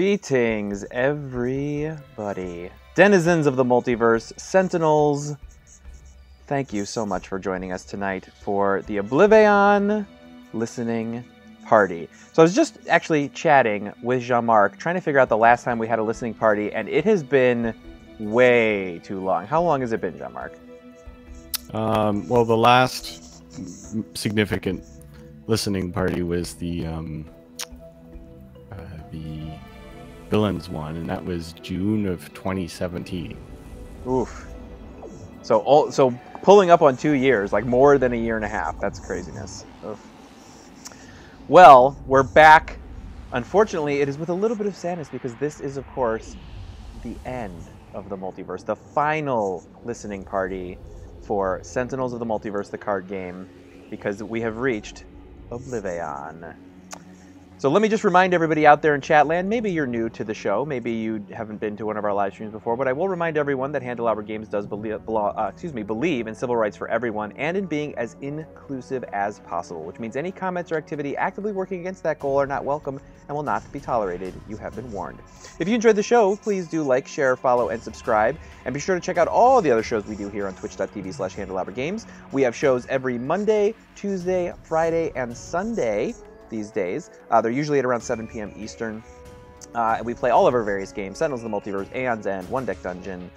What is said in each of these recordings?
Greetings, everybody. Denizens of the multiverse, Sentinels. Thank you so much for joining us tonight for the OblivAeon listening party. So I was just actually chatting with Jean-Marc, trying to figure out the last time we had a listening party, and it has been way too long. How long has it been, Jean-Marc? Well, the last significant listening party was the villains one, and that was June of 2017. Oof. So pulling up on 2 years, like more than a year and a half. That's craziness. Oof. Well, we're back. Unfortunately, it is with a little bit of sadness because this is, of course, the end of the multiverse, the final listening party for Sentinels of the Multiverse, the card game, because we have reached OblivAeon. So let me just remind everybody out there in Chatland, maybe you're new to the show, maybe you haven't been to one of our live streams before, but I will remind everyone that Handelabra Games does believe in civil rights for everyone and in being as inclusive as possible, which means any comments or activity actively working against that goal are not welcome and will not be tolerated. You have been warned. If you enjoyed the show, please do like, share, follow, and subscribe, and be sure to check out all the other shows we do here on twitch.tv/HandelabraGames. We have shows every Monday, Tuesday, Friday, and Sunday these days. They're usually at around 7 p.m. Eastern. And we play all of our various games: Sentinels of the Multiverse, Aeon's End, One Deck Dungeon,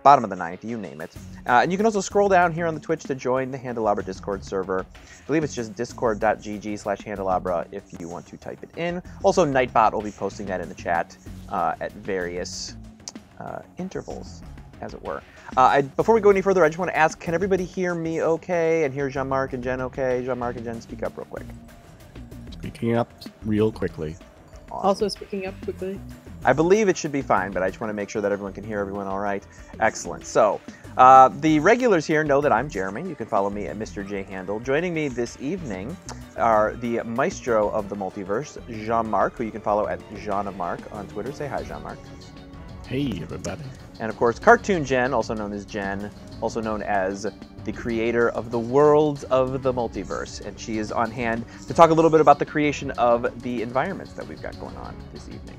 Bottom of the Ninth, you name it. And you can also scroll down here on the Twitch to join the Handelabra Discord server. I believe it's just discord.gg/Handelabra if you want to type it in. Also, Nightbot will be posting that in the chat at various intervals, as it were. Before we go any further, I just want to ask, can everybody hear me okay? And hear Jean-Marc and Jen okay? Jean-Marc and Jen, speak up real quick. Speaking up real quickly. Awesome. Also speaking up quickly. I believe it should be fine, but I just want to make sure that everyone can hear everyone all right. Excellent. So, the regulars here know that I'm Jeremy. You can follow me at Mr. J. Handel. Joining me this evening are the maestro of the multiverse, Jean-Marc, who you can follow at Jean of Marc on Twitter. Say hi, Jean-Marc. Hey, everybody. And of course, Cartoon Jen, also known as Jen, also known as the creator of the worlds of the multiverse. And she is on hand to talk a little bit about the creation of the environments that we've got going on this evening.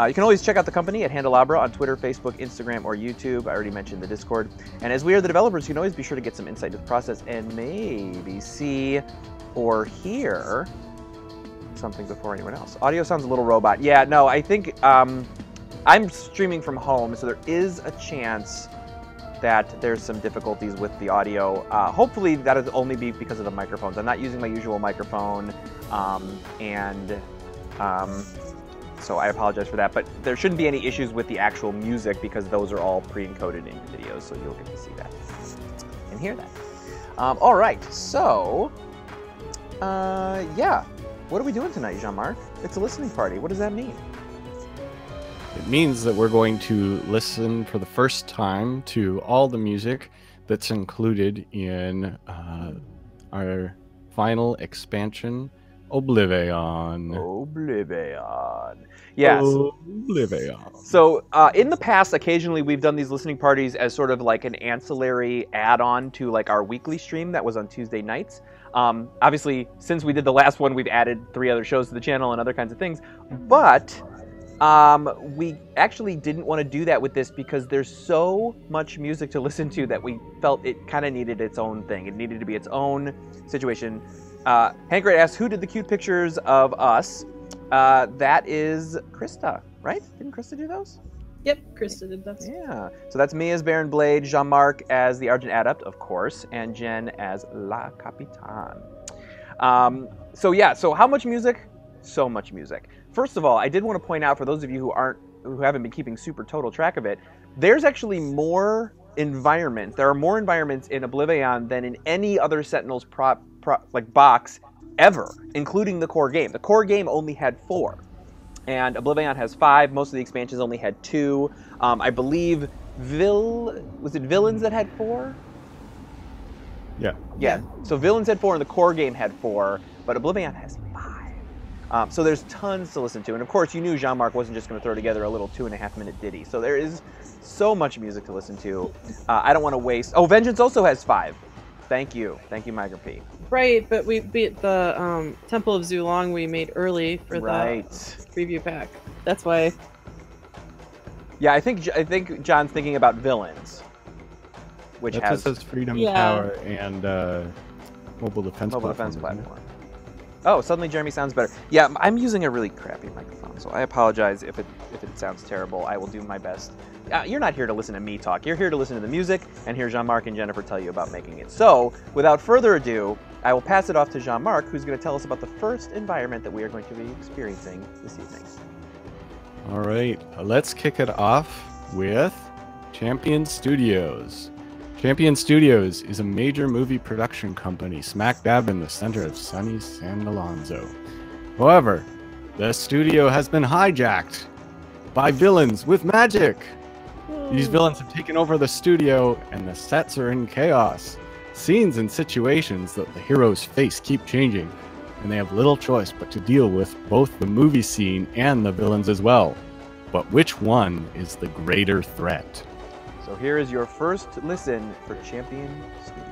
You can always check out the company at Handelabra on Twitter, Facebook, Instagram, or YouTube. I already mentioned the Discord. And as we are the developers, you can always be sure to get some insight into the process and maybe see or hear something before anyone else. Audio sounds a little robot. Yeah, no, I think I'm streaming from home, so there is a chance that there's some difficulties with the audio. Hopefully that'll only be because of the microphones. I'm not using my usual microphone, so I apologize for that. But there shouldn't be any issues with the actual music because those are all pre-encoded in videos, so you'll get to see that and hear that. All right, so yeah, what are we doing tonight, Jean-Marc? It's a listening party. What does that mean? It means that we're going to listen for the first time to all the music that's included in our final expansion, OblivAeon. OblivAeon. Yes. OblivAeon. So in the past, occasionally we've done these listening parties as sort of like an ancillary add-on to like our weekly stream that was on Tuesday nights. Obviously, since we did the last one, we've added 3 other shows to the channel and other kinds of things. But we actually didn't want to do that with this because there's so much music to listen to that we felt it kind of needed its own thing. It needed to be its own situation. Hankred asks, who did the cute pictures of us? That is Krista, right? Didn't Krista do those? Yep, Krista did those. Yeah. So that's me as Baron Blade, Jean-Marc as the Argent Adept, of course, and Jen as La Capitane. So yeah, so how much music? So much music. First of all, I did want to point out for those of you who haven't been keeping super total track of it, there's actually more environments. There are more environments in OblivAeon than in any other Sentinels box ever, including the core game. The core game only had 4, and OblivAeon has 5. Most of the expansions only had 2. I believe was it Villains that had 4? Yeah. So Villains had 4, and the core game had 4, but OblivAeon has 5. So there's tons to listen to. And of course, you knew Jean-Marc wasn't just going to throw together a little 2.5-minute ditty. So there is so much music to listen to. I don't want to waste... Oh, Vengeance also has 5. Thank you. Thank you, Migra P. Right, but we beat the Temple of Zulong we made early for the preview pack. That's why Yeah, I think John's thinking about Villains, which That has says Freedom Yeah. Tower and Mobile Defense mobile Platform. defense isn't it? platform. Oh, suddenly Jeremy sounds better. Yeah, I'm using a really crappy microphone, so I apologize if it sounds terrible. I will do my best. You're not here to listen to me talk. You're here to listen to the music and hear Jean-Marc and Jennifer tell you about making it. So, without further ado, I will pass it off to Jean-Marc, who's going to tell us about the first environment that we are going to be experiencing this evening. All right, let's kick it off with Champion Studios. Champion Studios is a major movie production company smack dab in the center of sunny San Alonso. However, the studio has been hijacked by villains with magic. These villains have taken over the studio, and the sets are in chaos. Scenes and situations that the heroes face keep changing, and they have little choice but to deal with both the movie scene and the villains as well. But which one is the greater threat? So here is your first listen for Champion Studios.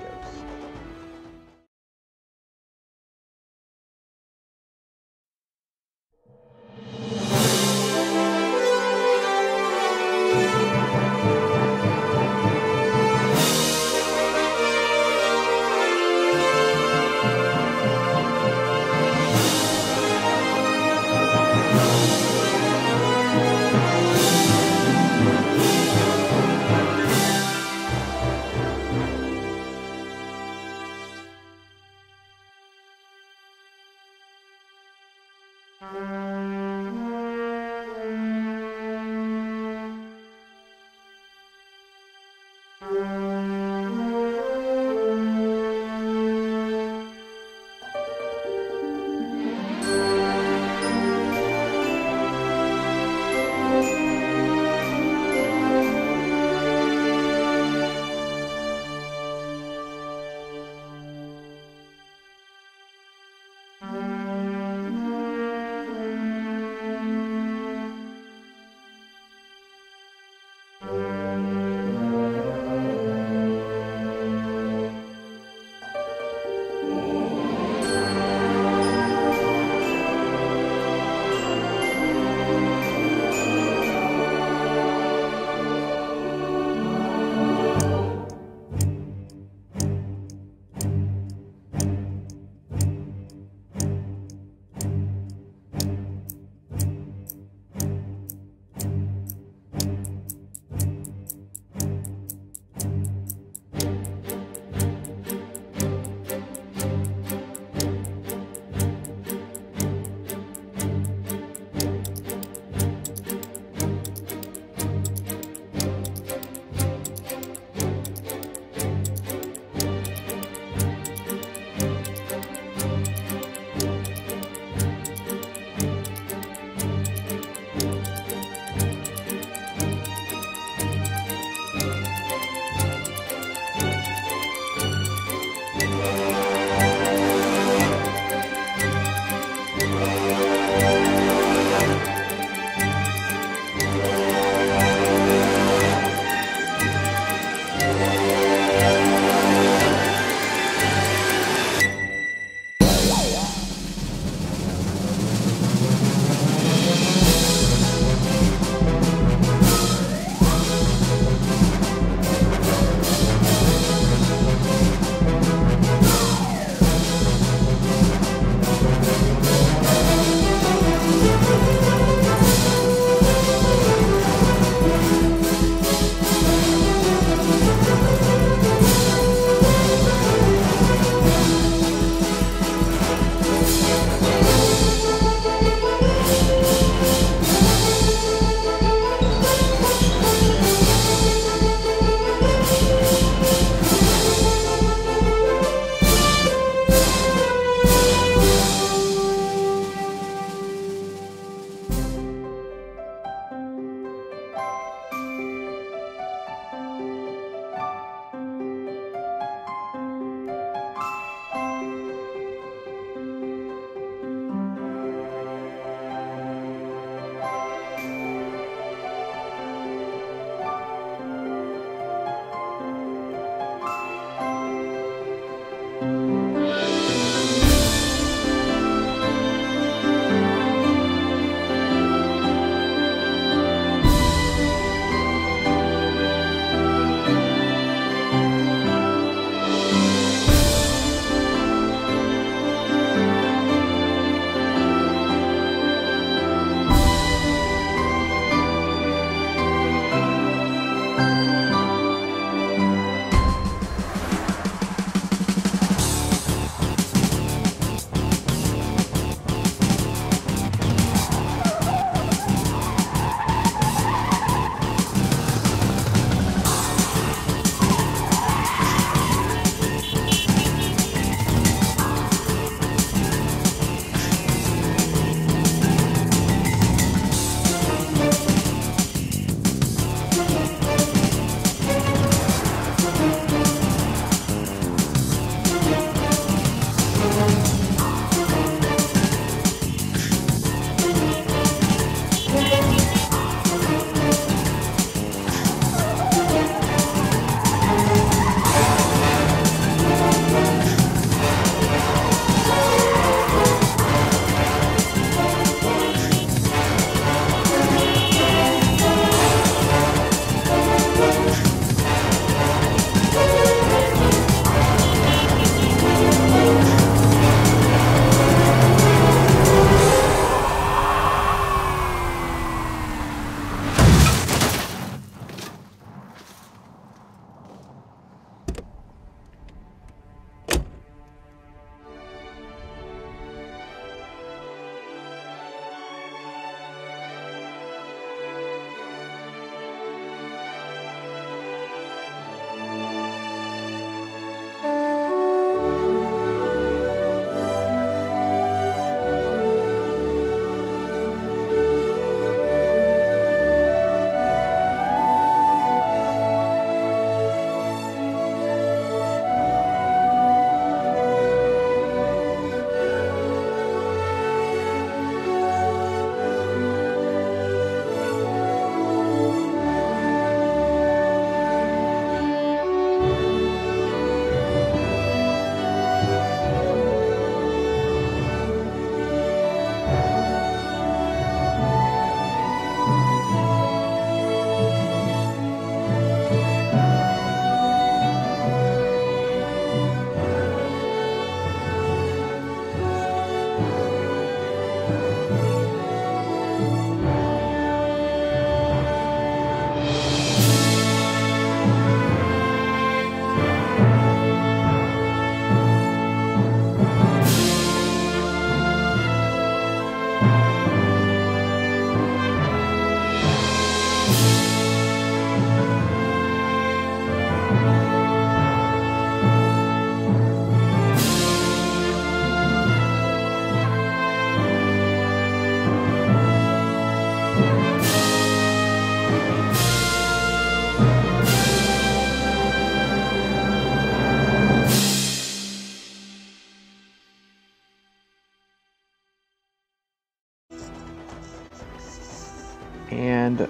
And,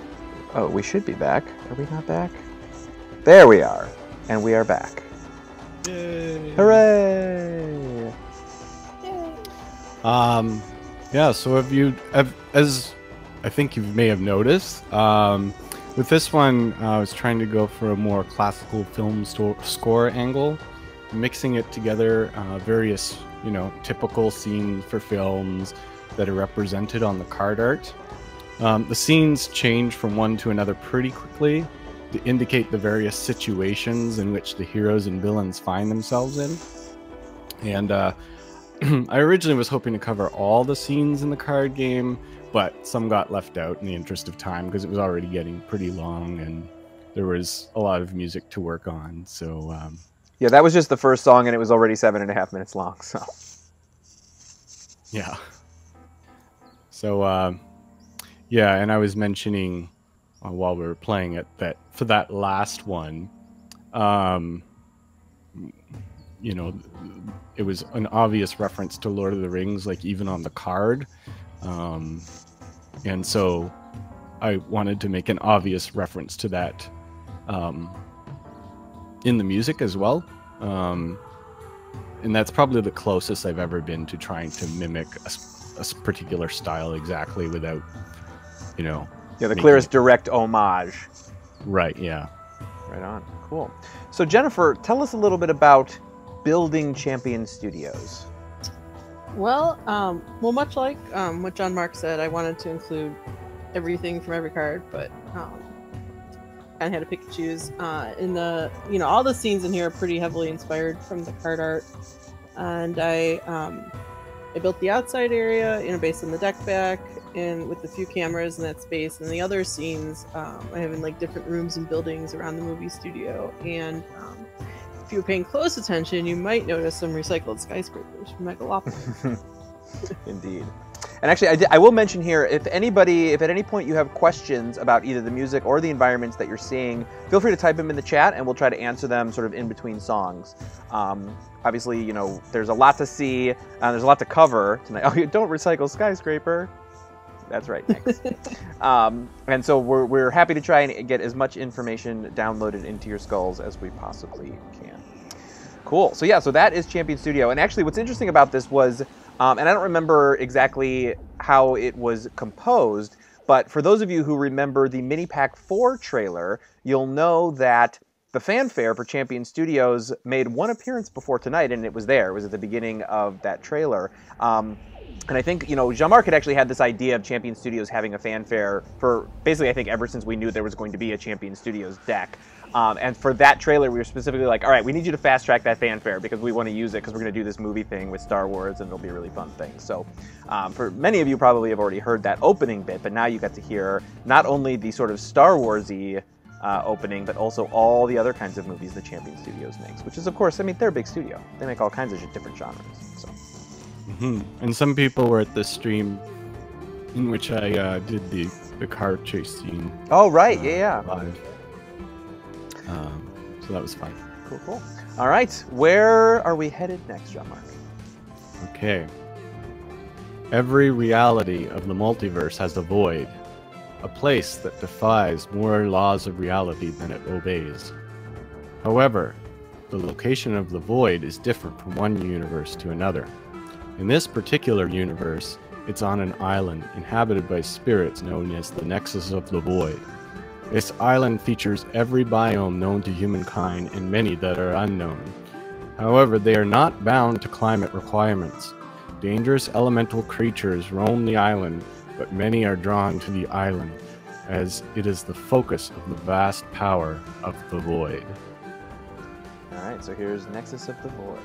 oh, we should be back. Are we not back? There we are. And we are back. Yay. Hooray! Yeah, so as I think you may have noticed, with this one, I was trying to go for a more classical film score angle, mixing it together, various, typical scenes for films that are represented on the card art. The scenes change from one to another pretty quickly to indicate the various situations in which the heroes and villains find themselves in. And I originally was hoping to cover all the scenes in the card game, but some got left out in the interest of time because it was already getting pretty long and there was a lot of music to work on. So yeah, that was just the first song and it was already 7.5 minutes long. So yeah. So yeah, and I was mentioning while we were playing it that for that last one, it was an obvious reference to Lord of the Rings, like even on the card. And so I wanted to make an obvious reference to that in the music as well. And that's probably the closest I've ever been to trying to mimic a particular style exactly without, yeah, the clearest direct homage. Right, yeah. Right on. Cool. So Jennifer, tell us a little bit about building Champion Studios. Well, much like what Jean-Marc said, I wanted to include everything from every card, but kind of had to pick and choose. In the, all the scenes in here are pretty heavily inspired from the card art, and I built the outside area, based on the deck back, and with a few cameras in that space. And the other scenes, I have in like different rooms and buildings around the movie studio. And if you were paying close attention, you might notice some recycled skyscrapers from Megalopolis. Indeed. And actually, I will mention here, if at any point you have questions about either the music or the environments that you're seeing, feel free to type them in the chat and we'll try to answer them sort of in between songs. Obviously, there's a lot to see, there's a lot to cover tonight. Oh, you don't recycle skyscraper. That's right, thanks. And so we're happy to try and get as much information downloaded into your skulls as we possibly can. Cool. So yeah, so that is Champion Studio. And actually what's interesting about this was, and I don't remember exactly how it was composed, but for those of you who remember the Mini Pack 4 trailer, you'll know that the fanfare for Champion Studios made one appearance before tonight, and it was there. It was at the beginning of that trailer. And I think, Jean-Marc had actually had this idea of Champion Studios having a fanfare for basically, I think, ever since we knew there was going to be a Champion Studios deck. And for that trailer, we were specifically like, all right, we need you to fast track that fanfare because we want to use it because we're going to do this movie thing with Star Wars and it'll be a really fun thing. So for many of you probably have already heard that opening bit, but now you got to hear not only the sort of Star Wars-y opening, but also all the other kinds of movies that Champion Studios makes, which is, of course, they're a big studio. They make all kinds of different genres. So. Mm-hmm. And some people were at the stream in which I did the car chase scene. Oh, right. Yeah. Live. So that was fun. Cool, cool. All right. Where are we headed next, Jean-Marc? Okay. Every reality of the multiverse has a void, a place that defies more laws of reality than it obeys. However, the location of the void is different from one universe to another. In this particular universe, it's on an island inhabited by spirits known as the Nexus of the Void. This island features every biome known to humankind and many that are unknown. However, they are not bound to climate requirements. Dangerous elemental creatures roam the island, but many are drawn to the island, as it is the focus of the vast power of the Void. Alright, so here's Nexus of the Void.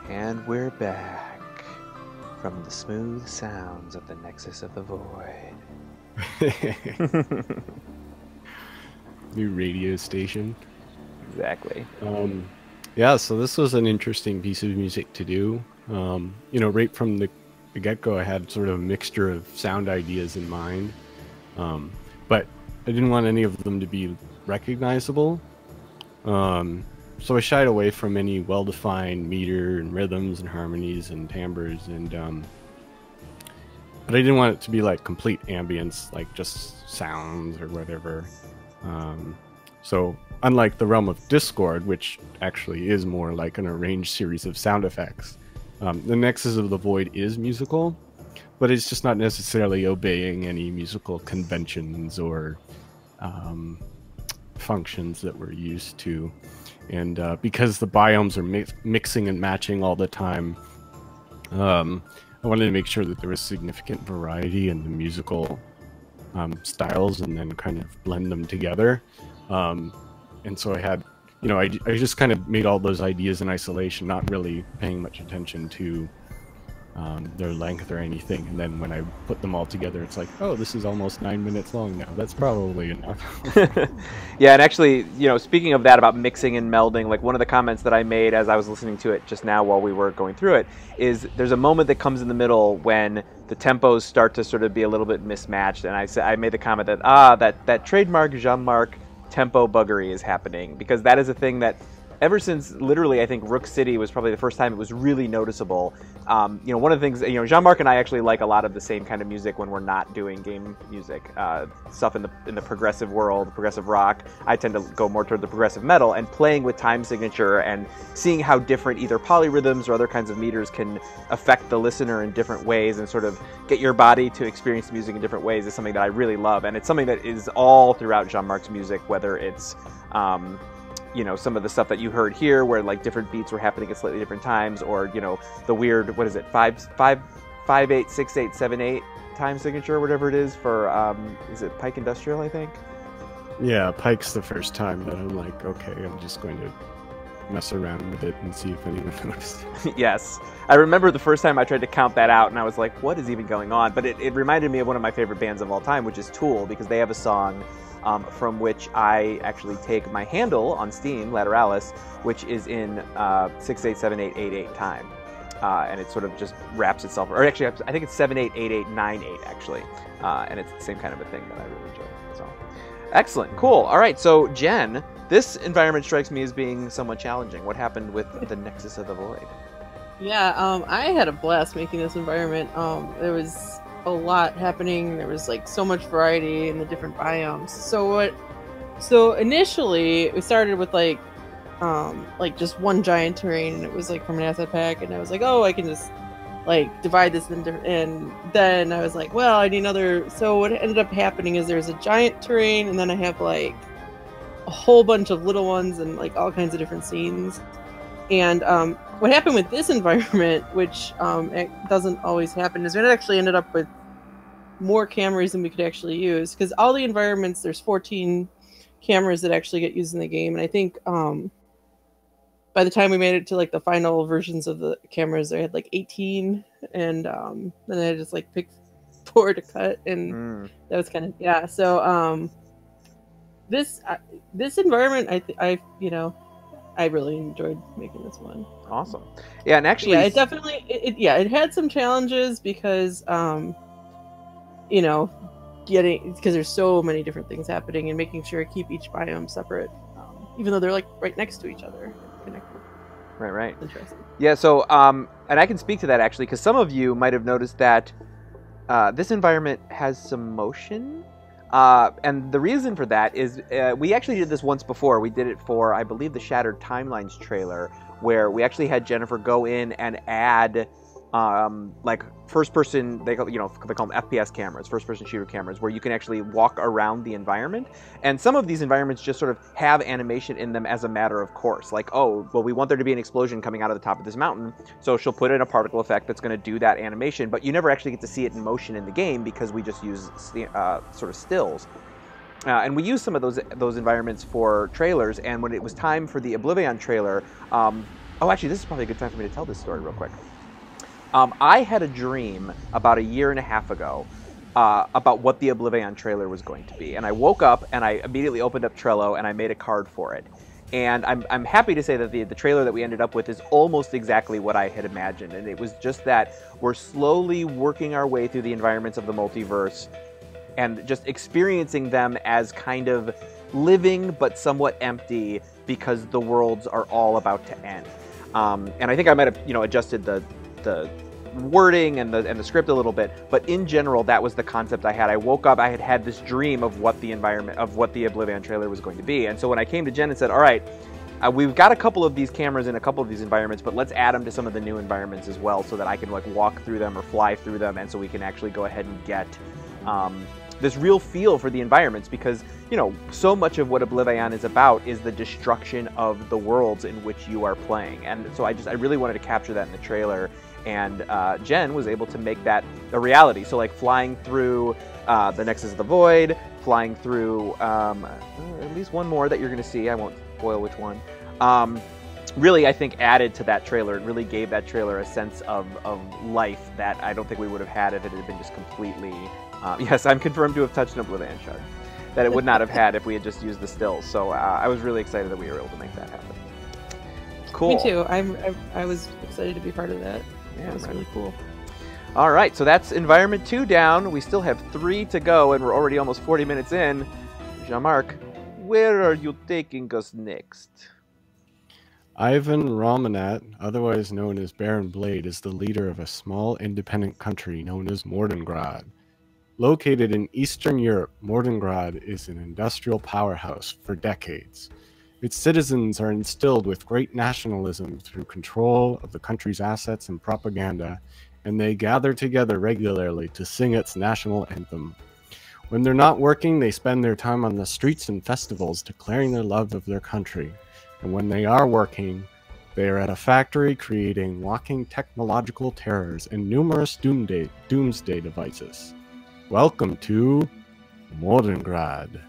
And we're back from the smooth sounds of the Nexus of the Void. New radio station. Exactly. Yeah, so this was an interesting piece of music to do. You know, right from the get-go, I had sort of a mixture of sound ideas in mind. But I didn't want any of them to be recognizable. So I shied away from any well-defined meter and rhythms and harmonies and timbres, and but I didn't want it to be like complete ambience, like just sounds or whatever. So unlike the realm of Discord, which actually is more like an arranged series of sound effects, the Nexus of the Void is musical, but it's just not necessarily obeying any musical conventions or functions that we're used to. And because the biomes are mixing and matching all the time, I wanted to make sure that there was significant variety in the musical styles and then kind of blend them together. And so I had, you know, I just kind of made all those ideas in isolation, not really paying much attention to their length or anything. And then when I put them all together, it's like, oh, this is almost 9 minutes long now. That's probably enough. Yeah, and actually, you know, speaking of that, about mixing and melding, like one of the comments that I made as I was listening to it just now while we were going through it is there's a moment that comes in the middle when the tempos start to sort of be a little bit mismatched, and I made the comment that that trademark Jean-Marc tempo buggery is happening, because that is a thing that ever since literally I think Rook City was probably the first time it was really noticeable. You know, one of the things, you know, Jean-Marc and I actually like a lot of the same kind of music when we're not doing game music. Stuff in the progressive world, progressive rock. I tend to go more toward the progressive metal, and playing with time signature and seeing how different either polyrhythms or other kinds of meters can affect the listener in different ways and sort of get your body to experience music in different ways is something that I really love. And it's something that is all throughout Jean-Marc's music, whether it's you know, some of the stuff that you heard here where like different beats were happening at slightly different times, or, you know, the weird, what is it, 5 8 6 8 7 8 time signature or whatever it is for is it Pike Industrial, I think? Yeah, Pike's the first time that I'm like, okay, I'm just going to mess around with it and see if anyone noticed. Yes. I remember the first time I tried to count that out and I was like, what is even going on? But it reminded me of one of my favorite bands of all time, which is Tool, because they have a song from which I actually take my handle on Steam, Lateralis, which is in 6 8 7 8 8 8 time. And it sort of just wraps itself, or actually I think it's 7 8 8 8 9 8 actually. And it's the same kind of a thing that I really enjoy. So excellent, cool. All right, so Jen, this environment strikes me as being somewhat challenging. What happened with the Nexus of the Void? Yeah, I had a blast making this environment. There was a lot happening. There was like so much variety in the different biomes. So initially we started with like just one giant terrain, and it was like from an asset pack, and I was like, oh, I can just like divide this into, and then I was like, well, I need another. So what ended up happening is there's a giant terrain, and then I have like a whole bunch of little ones and like all kinds of different scenes. And what happened with this environment, which it doesn't always happen, is it actually ended up with more cameras than we could actually use, because all the environments, there's 14 cameras that actually get used in the game, and I think by the time we made it to like the final versions of the cameras, I had like 18, and then I just like picked 4 to cut, and that was kind of, yeah. So this environment, I you know, I really enjoyed making this one. Awesome. Yeah, and actually, yeah, it definitely, it had some challenges because, you know, because there's so many different things happening, and making sure I keep each biome separate, even though they're like right next to each other, connected. Right. Interesting. Yeah. So, and I can speak to that actually, because some of you might have noticed that this environment has some motion. And the reason for that is we actually did this once before. We did it for, I believe, the Shattered Timelines trailer, where we actually had Jennifer go in and add like first-person, they call them FPS cameras, first-person shooter cameras, where you can actually walk around the environment. And some of these environments just sort of have animation in them as a matter of course. Like, oh, well, we want there to be an explosion coming out of the top of this mountain, so she'll put in a particle effect that's going to do that animation, but you never actually get to see it in motion in the game because we just use sort of stills. And we used some of those environments for trailers, and when it was time for the OblivAeon trailer, Oh, actually, this is probably a good time for me to tell this story real quick. I had a dream about a year and a half ago about what the OblivAeon trailer was going to be. And I woke up and I immediately opened up Trello and I made a card for it. And I'm happy to say that the trailer that we ended up with is almost exactly what I had imagined. And it was just that we're slowly working our way through the environments of the multiverse and just experiencing them as kind of living but somewhat empty because the worlds are all about to end. And I think I might have, adjusted the wording and the script a little bit, but in general, that was the concept I had. I woke up, I had this dream of what the environment, of what the OblivAeon trailer was going to be. And so when I came to Jen and said, all right, we've got a couple of these cameras in a couple of these environments, but let's add them to some of the new environments as well so that I can like walk through them or fly through them, and so we can actually go ahead and get this real feel for the environments, because so much of what OblivAeon is about is the destruction of the worlds in which you are playing. And so I really wanted to capture that in the trailer, and Jen was able to make that a reality. So like flying through the Nexus of the Void, flying through at least one more that you're going to see. I won't spoil which one. Really, I think added to that trailer. It really gave that trailer a sense of life that I don't think we would have had if it had been just completely... yes, I'm confirmed to have touched an OblivAeon shard. That it would not have had if we had just used the stills. So I was really excited that we were able to make that happen. Cool. Me too. I was excited to be part of that. Yeah, it was really cool. All right, so that's Environment 2 down. We still have 3 to go, and we're already almost 40 minutes in. Jean-Marc, where are you taking us next? Ivan Romanat, otherwise known as Baron Blade, is the leader of a small independent country known as Mordengrad. Located in Eastern Europe, Mordengrad is an industrial powerhouse for decades. Its citizens are instilled with great nationalism through control of the country's assets and propaganda, and they gather together regularly to sing its national anthem. When they're not working, they spend their time on the streets and festivals declaring their love of their country. And when they are working, they are at a factory creating walking technological terrors and numerous doomsday devices. Welcome to Mordengrad.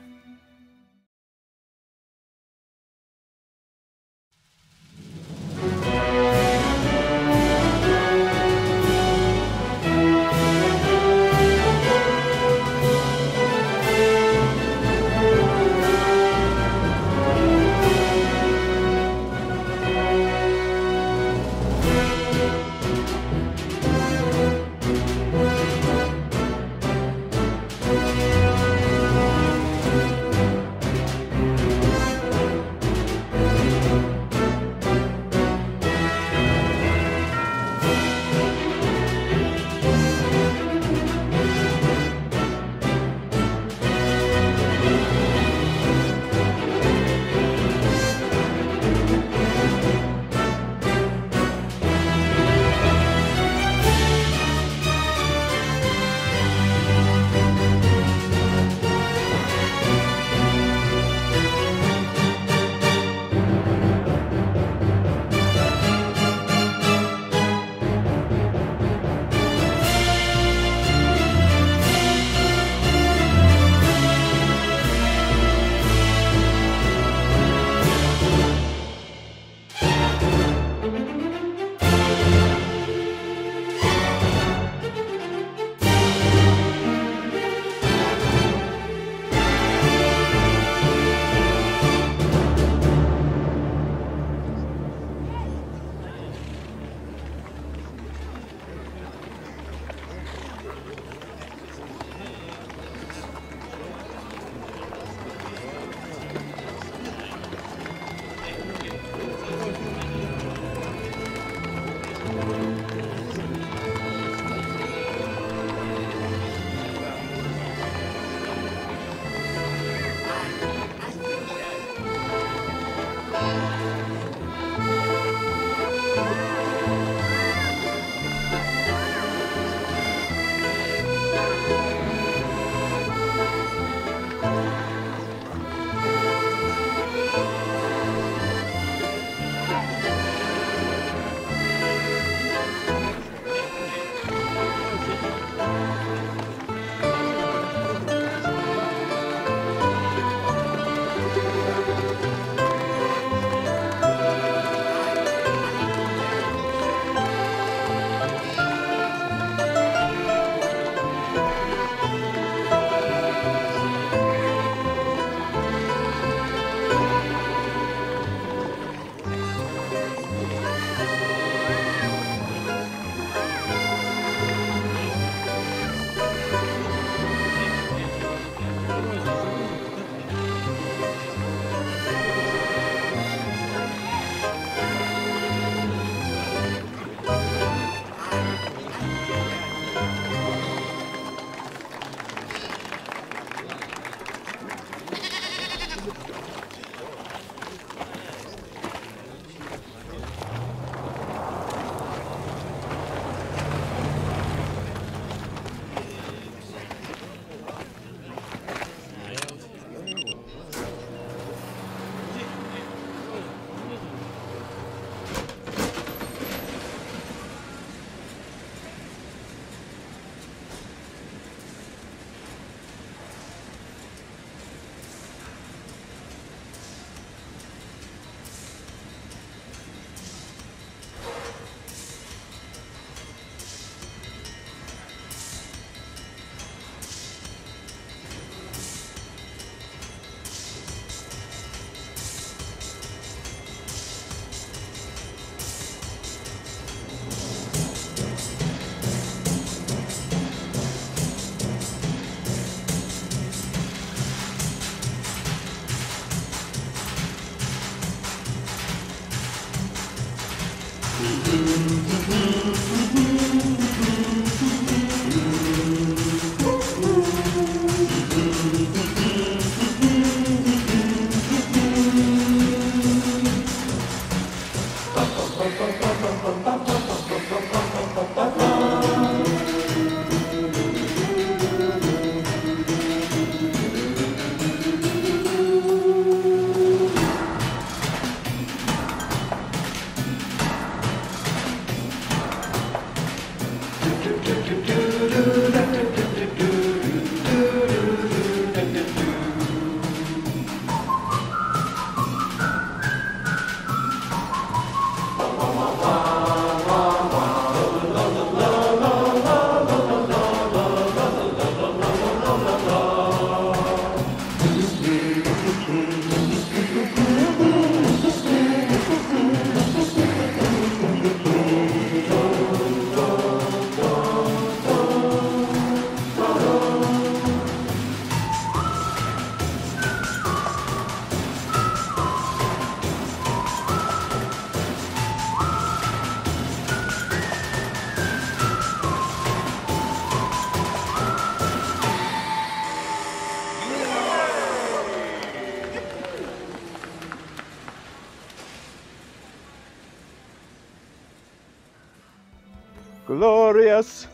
Glorious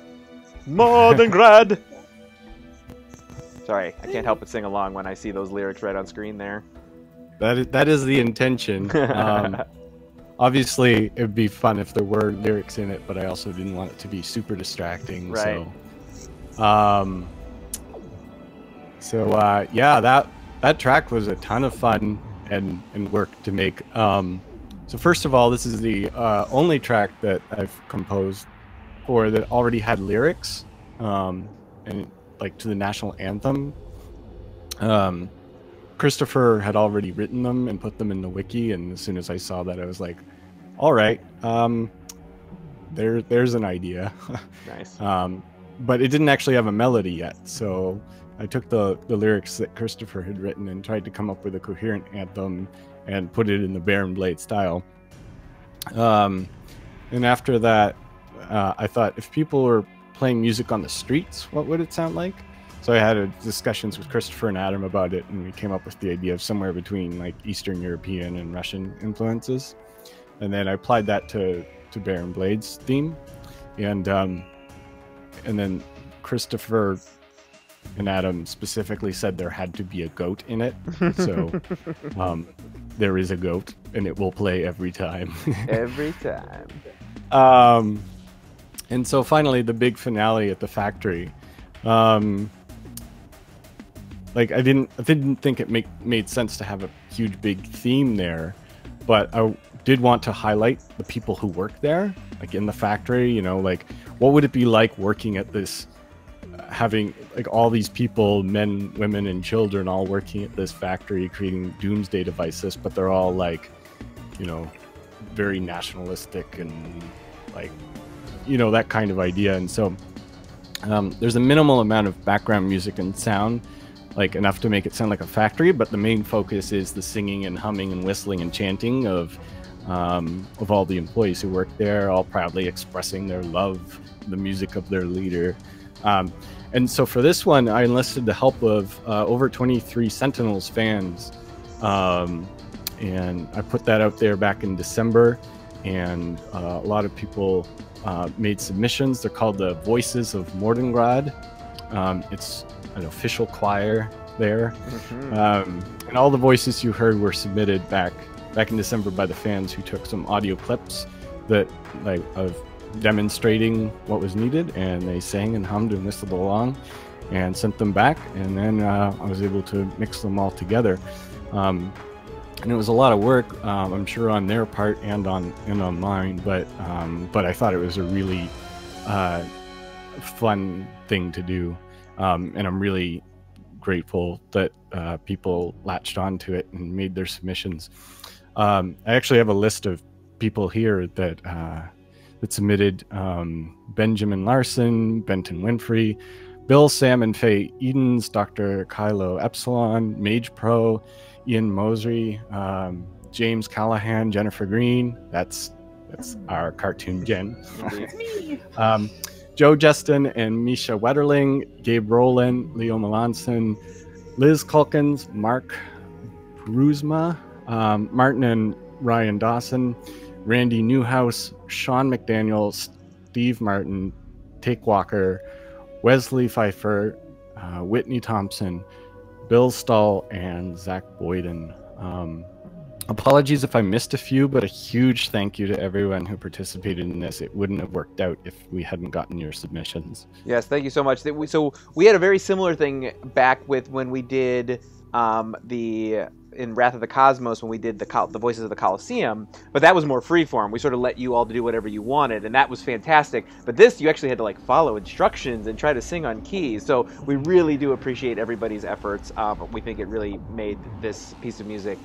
Mordengrad. Sorry, I can't help but sing along when I see those lyrics right on screen there. That is the intention. Obviously, it would be fun if there were lyrics in it, but I also didn't want it to be super distracting. Right. So, yeah, that track was a ton of fun and work to make. So first of all, this is the only track that I've composed for that already had lyrics, and like to the national anthem. Christopher had already written them and put them in the wiki, and as soon as I saw that, I was like, all right, there's an idea. Nice. But it didn't actually have a melody yet, so I took the lyrics that Christopher had written and tried to come up with a coherent anthem and put it in the Bear and Blade style. And after that, I thought, if people were playing music on the streets, what would it sound like? So I had discussions with Christopher and Adam about it, and we came up with the idea of somewhere between like Eastern European and Russian influences. And then I applied that to Bear and Blade's theme. And then Christopher and Adam specifically said there had to be a goat in it. So there is a goat, and it will play every time. Every time. And so finally, the big finale at the factory. Like I didn't think it made sense to have a huge big theme there, but I did want to highlight the people who work there, like in the factory. You know, like what would it be like working at this, having like all these people, men, women, and children, all working at this factory creating doomsday devices, but they're all like, you know, very nationalistic and like, you know, that kind of idea. And so there's a minimal amount of background music and sound, like enough to make it sound like a factory, but the main focus is the singing and humming and whistling and chanting of all the employees who work there, all proudly expressing their love, the music of their leader. And so for this one, I enlisted the help of over 23 Sentinels fans, and I put that out there back in December, and a lot of people made submissions. They're called the Voices of Mordengrad. It's an official choir there. And all the voices you heard were submitted back in December by the fans, who took some audio clips that like of demonstrating what was needed, and they sang and hummed and whistled along and sent them back, and then I was able to mix them all together. And it was a lot of work, I'm sure, on their part and on mine, but I thought it was a really fun thing to do, and I'm really grateful that people latched onto it and made their submissions. I actually have a list of people here that submitted: Benjamin Larson, Benton Winfrey, Bill, Sam, and Faye Edens, Dr. Kylo Epsilon, Mage Pro, Ian Mosery, James Callahan, Jennifer Greene. That's That's our cartoon Jen. Indeed. Joe Justin and Misha Wetterling, Gabe Rowland, Leo Melanson, Liz Culkins, Mark Bruzma, Martin and Ryan Dawson, Randy Newhouse, Sean McDaniel, Steve Martin, Take Walker, Wesley Pfeiffer, Whitney Thompson, Bill Stahl, and Zach Boyden. Apologies if I missed a few, but a huge thank you to everyone who participated in this. It wouldn't have worked out if we hadn't gotten your submissions. Yes, thank you so much. So we had a very similar thing back with when we did in Wrath of the Cosmos, when we did the Voices of the Colosseum, but that was more freeform. We sort of let you all do whatever you wanted, and that was fantastic. But this, you actually had to like follow instructions and try to sing on keys. So we really do appreciate everybody's efforts. We think it really made this piece of music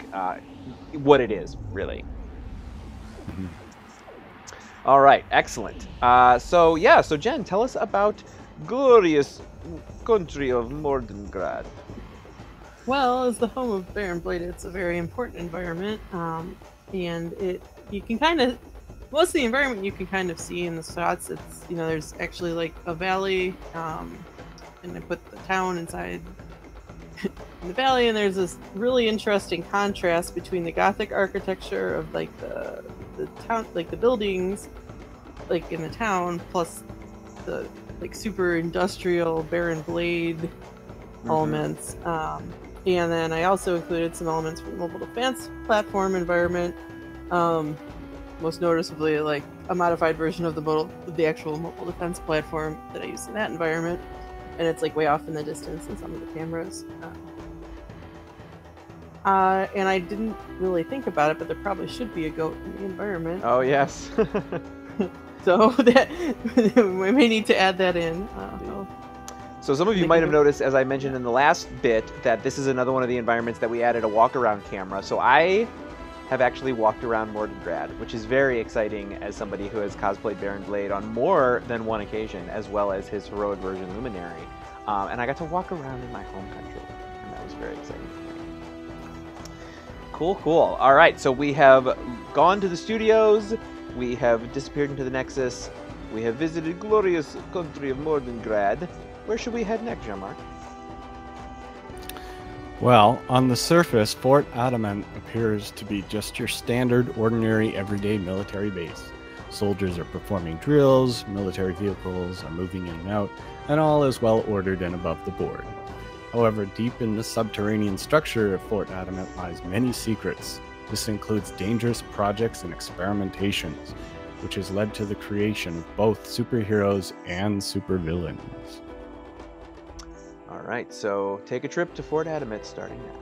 what it is, really. Mm-hmm. All right, excellent. So Jen, tell us about glorious country of Mordengrad. Well, as the home of Baron Blade, it's a very important environment, and you can kind of most of the environment you can kind of see in the shots. It's there's actually like a valley, and I put the town inside in the valley, and there's this really interesting contrast between the Gothic architecture of like the town, like the buildings, like in the town, plus the like super industrial Baron Blade elements. And then I also included some elements from the mobile defense platform environment. Most noticeably, like a modified version of the actual mobile defense platform that I used in that environment. And it's like way off in the distance in some of the cameras. And I didn't really think about it, but there probably should be a goat in the environment. Oh, yes. So that we may need to add that in. So some of you might have noticed, as I mentioned in the last bit, that this is another one of the environments that we added a walk-around camera. So I have actually walked around Mordengrad, which is very exciting as somebody who has cosplayed Baron Blade on more than one occasion, as well as his heroic version Luminary. And I got to walk around in my home country, and that was very exciting for me. Cool, cool. All right, so we have gone to the studios, we have disappeared into the Nexus, we have visited glorious country of Mordengrad. Where should we head next, Jean-Marc? Well, on the surface, Fort Adamant appears to be just your standard, ordinary, everyday military base. Soldiers are performing drills, military vehicles are moving in and out, and all is well ordered and above the board. However, deep in the subterranean structure of Fort Adamant lies many secrets. This includes dangerous projects and experimentations, which has led to the creation of both superheroes and supervillains. All right, so take a trip to Fort Adamant starting now.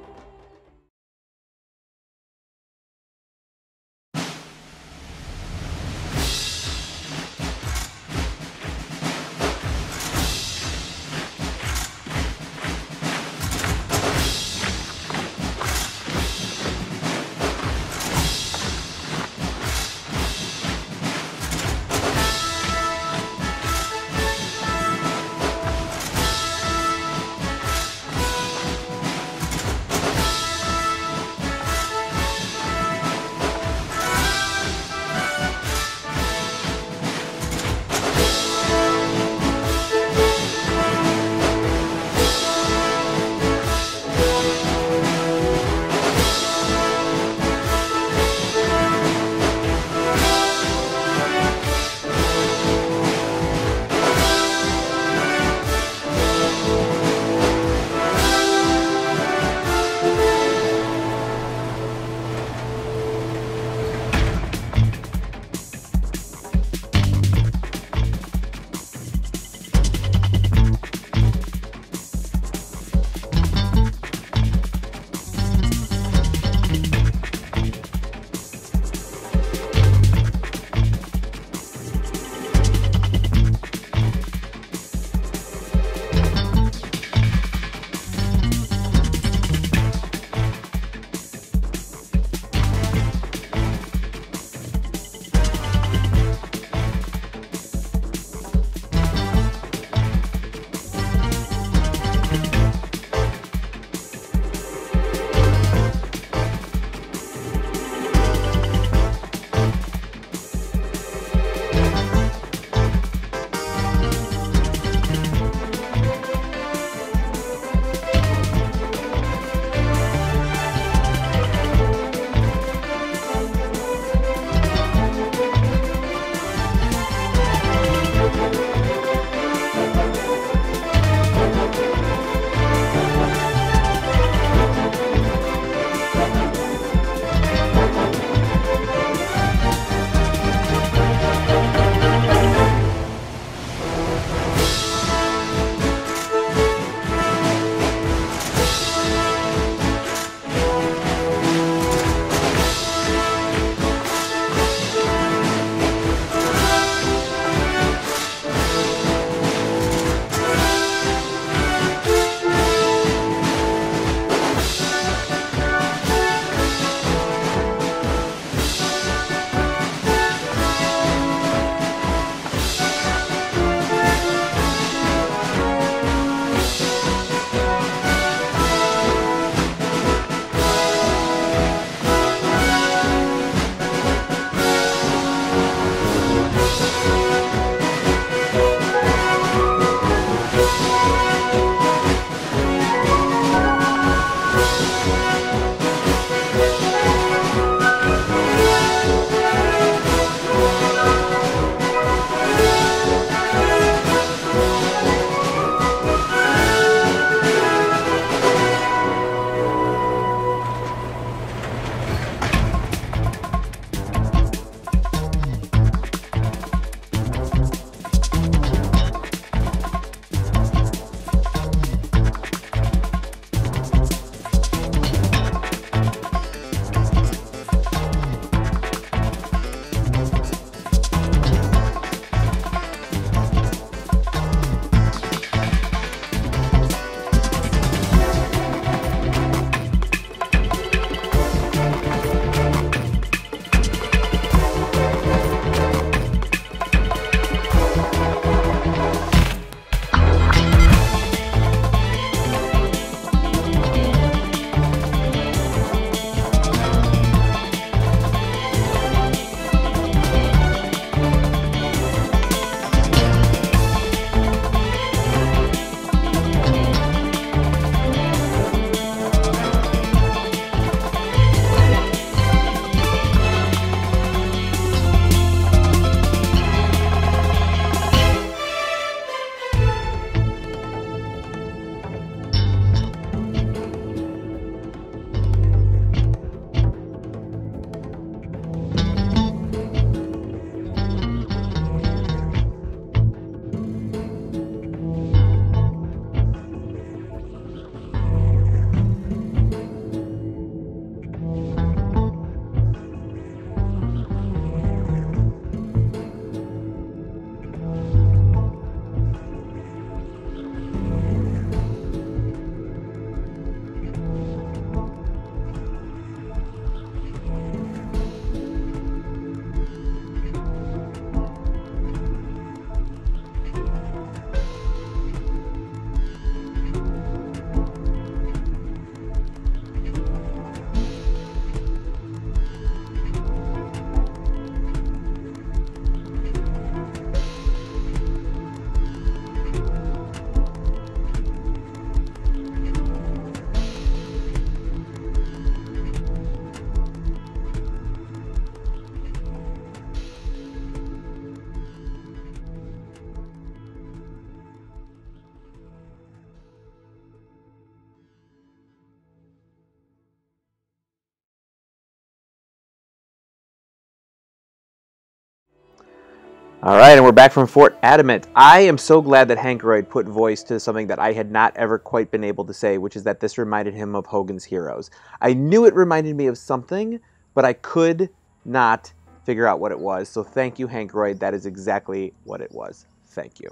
All right, and we're back from Fort Adamant. I am so glad that Hankroyd put voice to something that I had not ever quite been able to say, which is that this reminded him of Hogan's Heroes. I knew it reminded me of something, but I could not figure out what it was. So thank you, Hankroyd. That is exactly what it was. Thank you.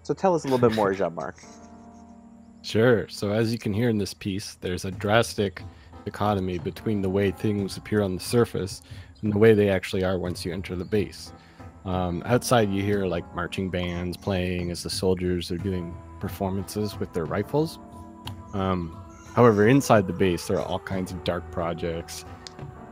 So tell us a little bit more, Jean-Marc. Sure. So as you can hear in this piece, there's a drastic dichotomy between the way things appear on the surface and the way they actually are once you enter the base. Outside you hear like marching bands playing as the soldiers are doing performances with their rifles. However, inside the base there are all kinds of dark projects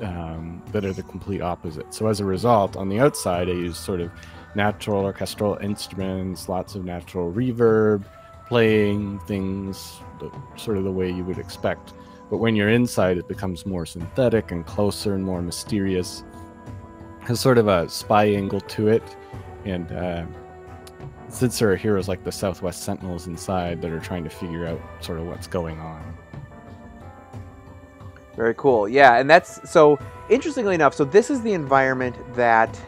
that are the complete opposite. So as a result, on the outside I use sort of natural orchestral instruments, lots of natural reverb, playing things sort of the way you would expect. But when you're inside, it becomes more synthetic and closer and more mysterious. Has sort of a spy angle to it, and since there are heroes like the Southwest Sentinels inside that are trying to figure out sort of what's going on. Very cool. Yeah, and that's so interestingly enough. So this is the environment that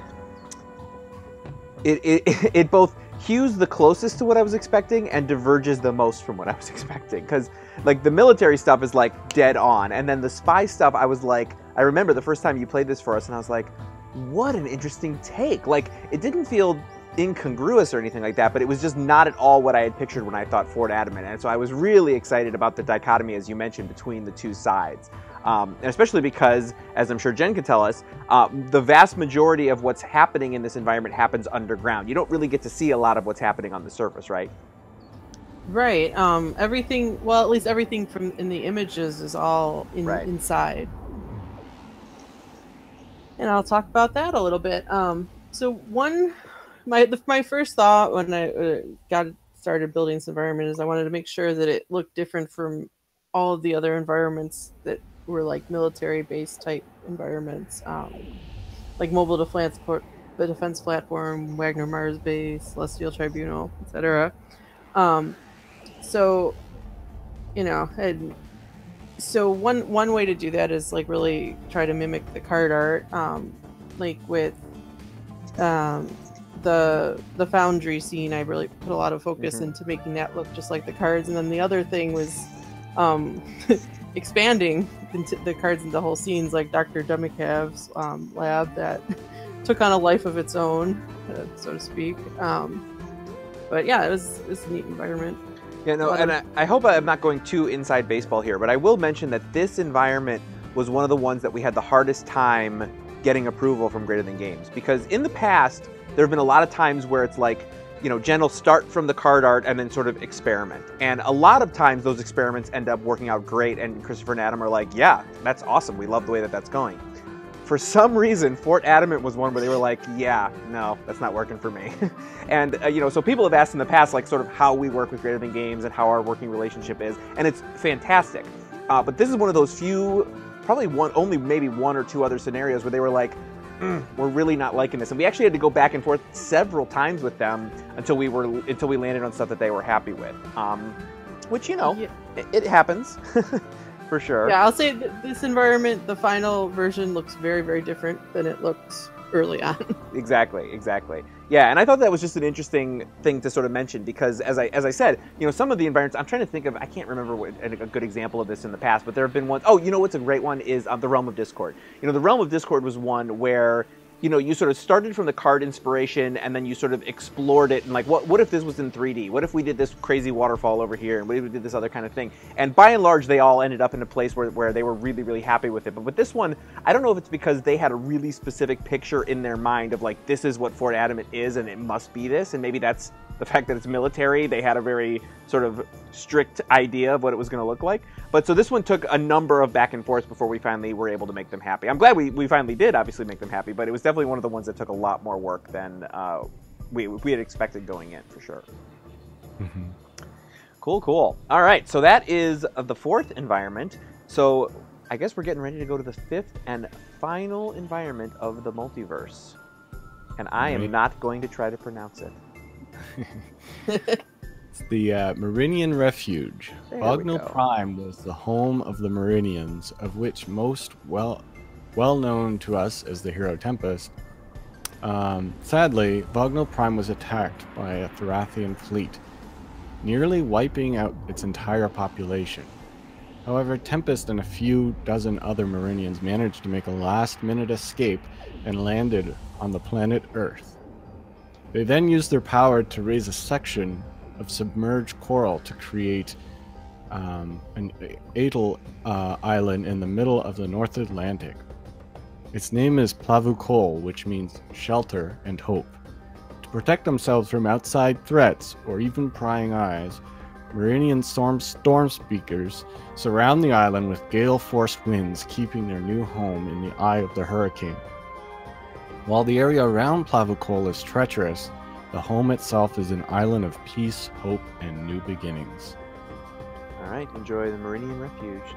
it both hews the closest to what I was expecting and diverges the most from what I was expecting. Because like the military stuff is like dead on, and then the spy stuff, I was like, I remember the first time you played this for us, and I was like, what an interesting take. Like, it didn't feel incongruous or anything like that, but it was just not at all what I had pictured when I thought Fort Adamant. And so I was really excited about the dichotomy, as you mentioned, between the two sides. And especially because, as I'm sure Jen could tell us, the vast majority of what's happening in this environment happens underground. You don't really get to see a lot of what's happening on the surface, right? Right. Everything, well, at least everything from in the images is all inside. And I'll talk about that a little bit. So my first thought when I got started building this environment is I wanted to make sure that it looked different from all of the other environments that were like military-based type environments, like Mobile Defense Platform, Wagner Mars Base, Celestial Tribunal, etc. So, you know, so one way to do that is like really try to mimic the card art, like with the Foundry scene. I really put a lot of focus into making that look just like the cards, and then the other thing was expanding into the cards into whole scenes, like Dr. Demikav's lab that took on a life of its own, so to speak. But yeah, it was a neat environment. Yeah, no, and I hope I'm not going too inside baseball here, but I will mention that this environment was one of the ones that we had the hardest time getting approval from Greater Than Games. Because in the past, there have been a lot of times where it's like, you know, Jen will start from the card art and then sort of experiment. And a lot of times those experiments end up working out great, and Christopher and Adam are like, yeah, that's awesome. We love the way that that's going. For some reason, Fort Adamant was one where they were like, yeah, no, that's not working for me. And, you know, so people have asked in the past, like, sort of how we work with Greater Than Games and how our working relationship is, and it's fantastic. But this is one of those few, probably only maybe one or two other scenarios where they were like, we're really not liking this. And we actually had to go back and forth several times with them until we landed on stuff that they were happy with. Which, you know, it happens. For sure. Yeah, I'll say this environment, the final version, looks very, very different than it looked early on. Exactly. Yeah, and I thought that was just an interesting thing to sort of mention because, as I said, you know, some of the environments, I'm trying to think of, I can't remember a good example of this in the past, but there have been ones. Oh, you know what's a great one is the Realm of Discord. You know, the Realm of Discord was one where, you know, you sort of started from the card inspiration and then you sort of explored it and like, what if this was in 3D? What if we did this crazy waterfall over here? And what if we did this other kind of thing? And by and large, they all ended up in a place where they were really, really happy with it. But with this one, I don't know if it's because they had a really specific picture in their mind of like, this is what Fort Adamant is and it must be this. And maybe that's the fact that it's military. They had a very sort of strict idea of what it was going to look like. But so this one took a number of back and forths before we finally were able to make them happy. I'm glad we finally did obviously make them happy, but it was definitely one of the ones that took a lot more work than we had expected going in, for sure. Mm-hmm. Cool. All right, so that is the fourth environment. So I guess we're getting ready to go to the fifth and final environment of the multiverse. And I am not going to try to pronounce it. It's the Meridian Refuge. Bognal Prime was the home of the Meridians, of which most well known to us as the hero Tempest, Sadly, Vognal Prime was attacked by a Therathian fleet, nearly wiping out its entire population. However, Tempest and a few dozen other Marinians managed to make a last-minute escape and landed on the planet Earth. They then used their power to raise a section of submerged coral to create an atoll island in the middle of the North Atlantic. Its name is Plavukol, which means shelter and hope. To protect themselves from outside threats or even prying eyes, Meridian storm speakers surround the island with gale-force winds, keeping their new home in the eye of the hurricane. While the area around Plavukol is treacherous, the home itself is an island of peace, hope, and new beginnings. All right, enjoy the Meridian Refuge.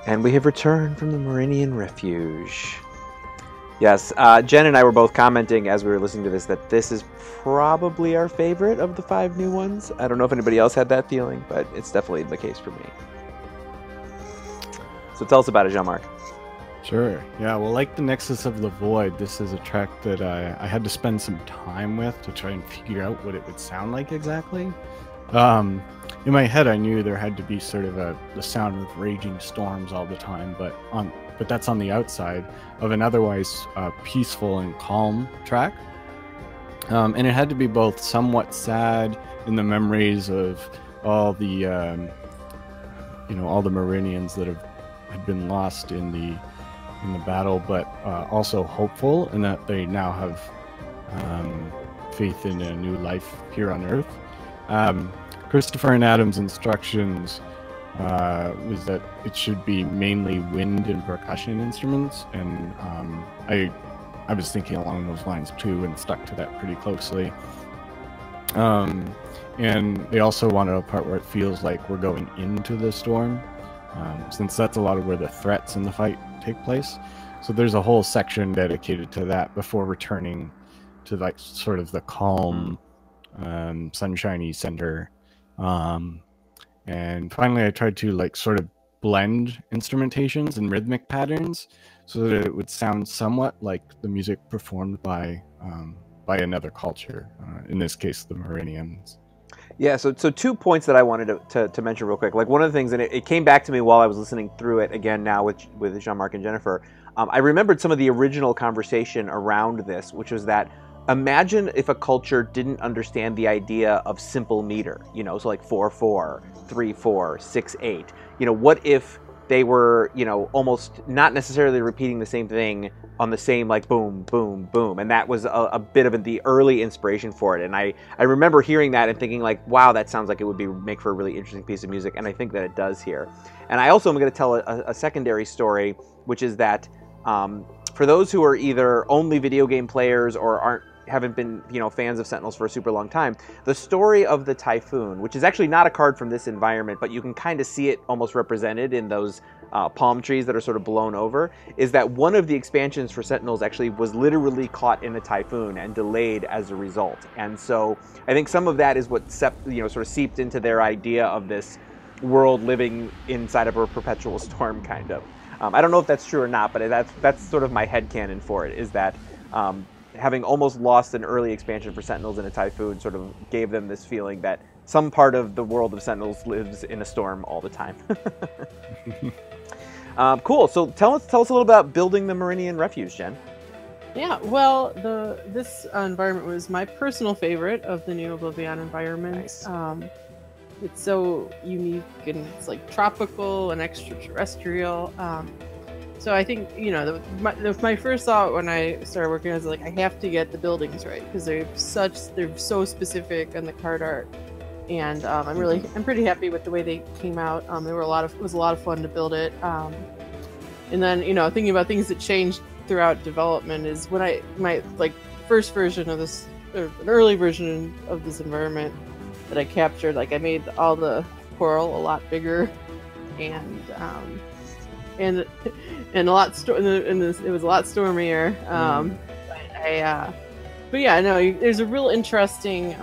And we have returned from the Meridian Refuge. Yes, Jen and I were both commenting as we were listening to this that this is probably our favorite of the 5 new ones. I don't know if anybody else had that feeling, but it's definitely the case for me. So tell us about it, Jean-Marc. Sure. Yeah, well, like the Nexus of the Void, this is a track that I had to spend some time with to try and figure out what it would sound like exactly. In my head, I knew there had to be sort of the sound of raging storms all the time, but that's on the outside of an otherwise peaceful and calm track. And it had to be both somewhat sad in the memories of all the, all the Meridians that had been lost in the battle, but also hopeful in that they now have faith in a new life here on Earth. Christopher and Adam's instructions was that it should be mainly wind and percussion instruments, and I was thinking along those lines too, and stuck to that pretty closely. And they also wanted a part where it feels like we're going into the storm, since that's a lot of where the threats in the fight take place. So there's a whole section dedicated to that before returning to like sort of the calm, sunshiny center. And finally I tried to like sort of blend instrumentations and rhythmic patterns so that it would sound somewhat like the music performed by another culture, in this case the Meridians. Yeah, so 2 points that I wanted to mention real quick. Like one of the things, and it came back to me while I was listening through it again now with Jean-Marc and Jennifer, I remembered some of the original conversation around this, which was that imagine if a culture didn't understand the idea of simple meter, so like 4/4, 3/4, 6/8. What if they were, almost not necessarily repeating the same thing on the same like boom, boom, boom. And that was a bit of the early inspiration for it. And I remember hearing that and thinking like, wow, that sounds like it would make for a really interesting piece of music. And I think that it does here. And I also am going to tell a secondary story, which is that for those who are either only video game players or haven't been fans of Sentinels for a super long time, the story of the Typhoon, which is actually not a card from this environment, but you can kind of see it almost represented in those palm trees that are sort of blown over, is that one of the expansions for Sentinels actually was literally caught in a typhoon and delayed as a result. And so I think some of that is what sort of seeped into their idea of this world living inside of a perpetual storm, kind of. I don't know if that's true or not, but that's sort of my headcanon for it, is that having almost lost an early expansion for Sentinels in a typhoon sort of gave them this feeling that some part of the world of Sentinels lives in a storm all the time. Cool. So tell us a little about building the Meridian Refuge, Jen. Yeah, well, this environment was my personal favorite of the new Oblivion environment. Nice. It's so unique, and it's like tropical and extraterrestrial. So I think, my first thought when I started working was like, I have to get the buildings right, because they're so specific on the card art, and I'm pretty happy with the way they came out. It was a lot of fun to build it. And then thinking about things that changed throughout development is when my first version of this, or an early version of this environment that I captured, like I made all the coral a lot bigger, and a lot it was a lot stormier. But yeah, no, there's a real interesting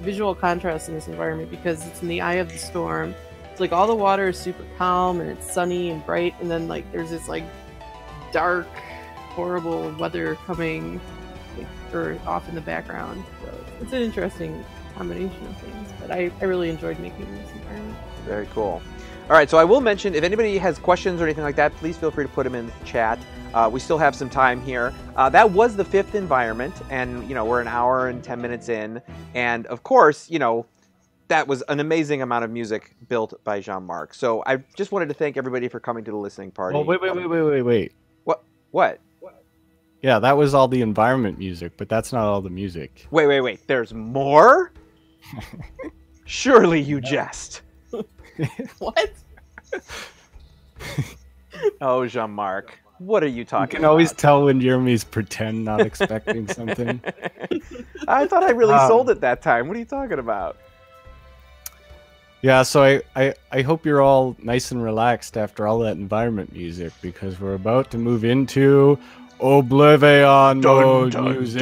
visual contrast in this environment, because it's in the eye of the storm. It's like all the water is super calm and it's sunny and bright, and then like there's this like dark, horrible weather coming off in the background. So it's an interesting combination of things, but I really enjoyed making this environment. Very cool. All right, so I will mention, if anybody has questions or anything like that, please feel free to put them in the chat. We still have some time here. That was the 5th environment, and we're an hour and 10 minutes in, and of course, that was an amazing amount of music built by Jean-Marc. So I just wanted to thank everybody for coming to the listening party. Oh, wait. What? Yeah, that was all the environment music, but that's not all the music. Wait. There's more? Surely you jest. What? Oh, Jean-Marc, what are you talking about? You can always tell when Jeremy's pretend not expecting something. I thought I really sold it that time. What are you talking about? Yeah, so I hope you're all nice and relaxed after all that environment music, because we're about to move into Oblivion Mode music.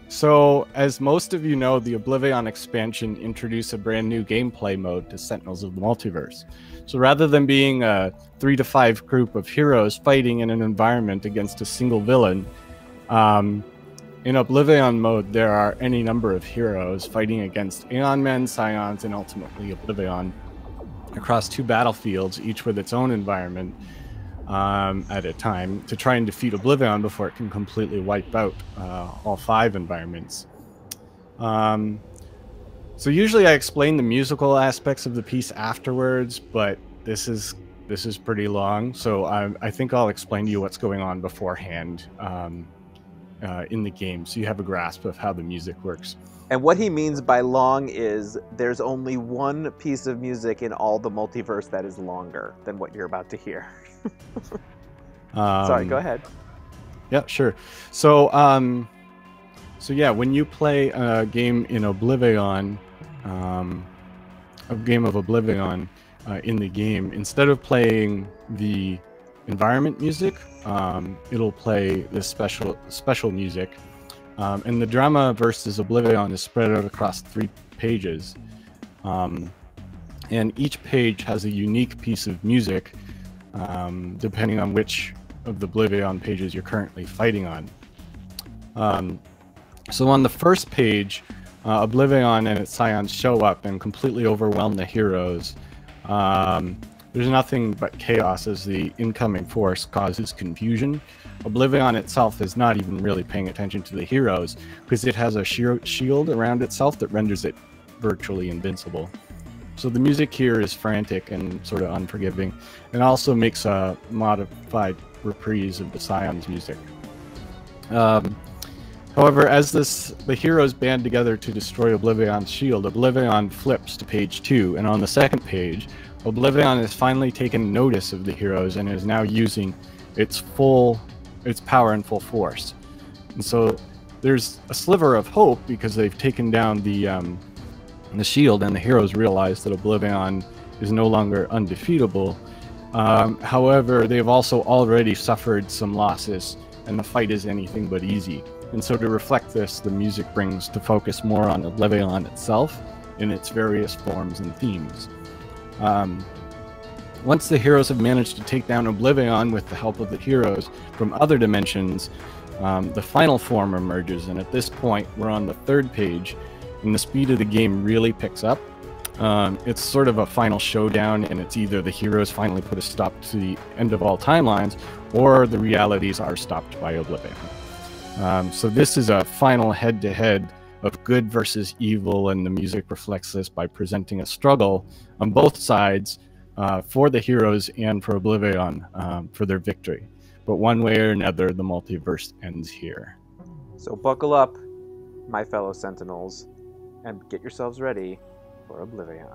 So, as most of you know, the Oblivion expansion introduced a brand new gameplay mode to Sentinels of the Multiverse. So rather than being a 3 to 5 group of heroes fighting in an environment against a single villain, in Oblivion mode, there are any number of heroes fighting against Aeon Men, Scions, and ultimately Oblivion across 2 battlefields, each with its own environment at a time, to try and defeat Oblivion before it can completely wipe out all 5 environments. So usually I explain the musical aspects of the piece afterwards, but this is pretty long, so I think I'll explain to you what's going on beforehand in the game, so you have a grasp of how the music works. And what he means by long is there's only one piece of music in all the multiverse that is longer than what you're about to hear. Sorry, go ahead. Yeah, sure. So, so yeah, when you play a game in Oblivion, a game of Oblivion in the game, instead of playing the environment music, it'll play this special music. And the drama versus Oblivion is spread out across 3 pages. And each page has a unique piece of music, depending on which of the Oblivion pages you're currently fighting on. So on the first page, Oblivion and its scions show up and completely overwhelm the heroes. There's nothing but chaos as the incoming force causes confusion. Oblivion itself is not even really paying attention to the heroes, because it has a shield around itself that renders it virtually invincible. So the music here is frantic and sort of unforgiving, and also makes a modified reprise of the Scion's music. However, as the heroes band together to destroy Oblivion's shield, Oblivion flips to page 2, and on the second page, Oblivion has finally taken notice of the heroes and is now using its power in full force. And so there's a sliver of hope, because they've taken down the shield, and the heroes realize that Oblivion is no longer undefeatable. However, they've also already suffered some losses, and the fight is anything but easy. And so to reflect this, the music brings to focus more on Oblivion itself in its various forms and themes. Once the heroes have managed to take down Oblivion with the help of the heroes from other dimensions, the final form emerges, and at this point we're on the 3rd page, and the speed of the game really picks up. It's sort of a final showdown, and it's either the heroes finally put a stop to the end of all timelines, or the realities are stopped by Oblivion. So this is a final head-to-head of good versus evil, and the music reflects this by presenting a struggle on both sides for the heroes and for Oblivion for their victory. But one way or another, the multiverse ends here. So buckle up, my fellow Sentinels, and get yourselves ready for Oblivion.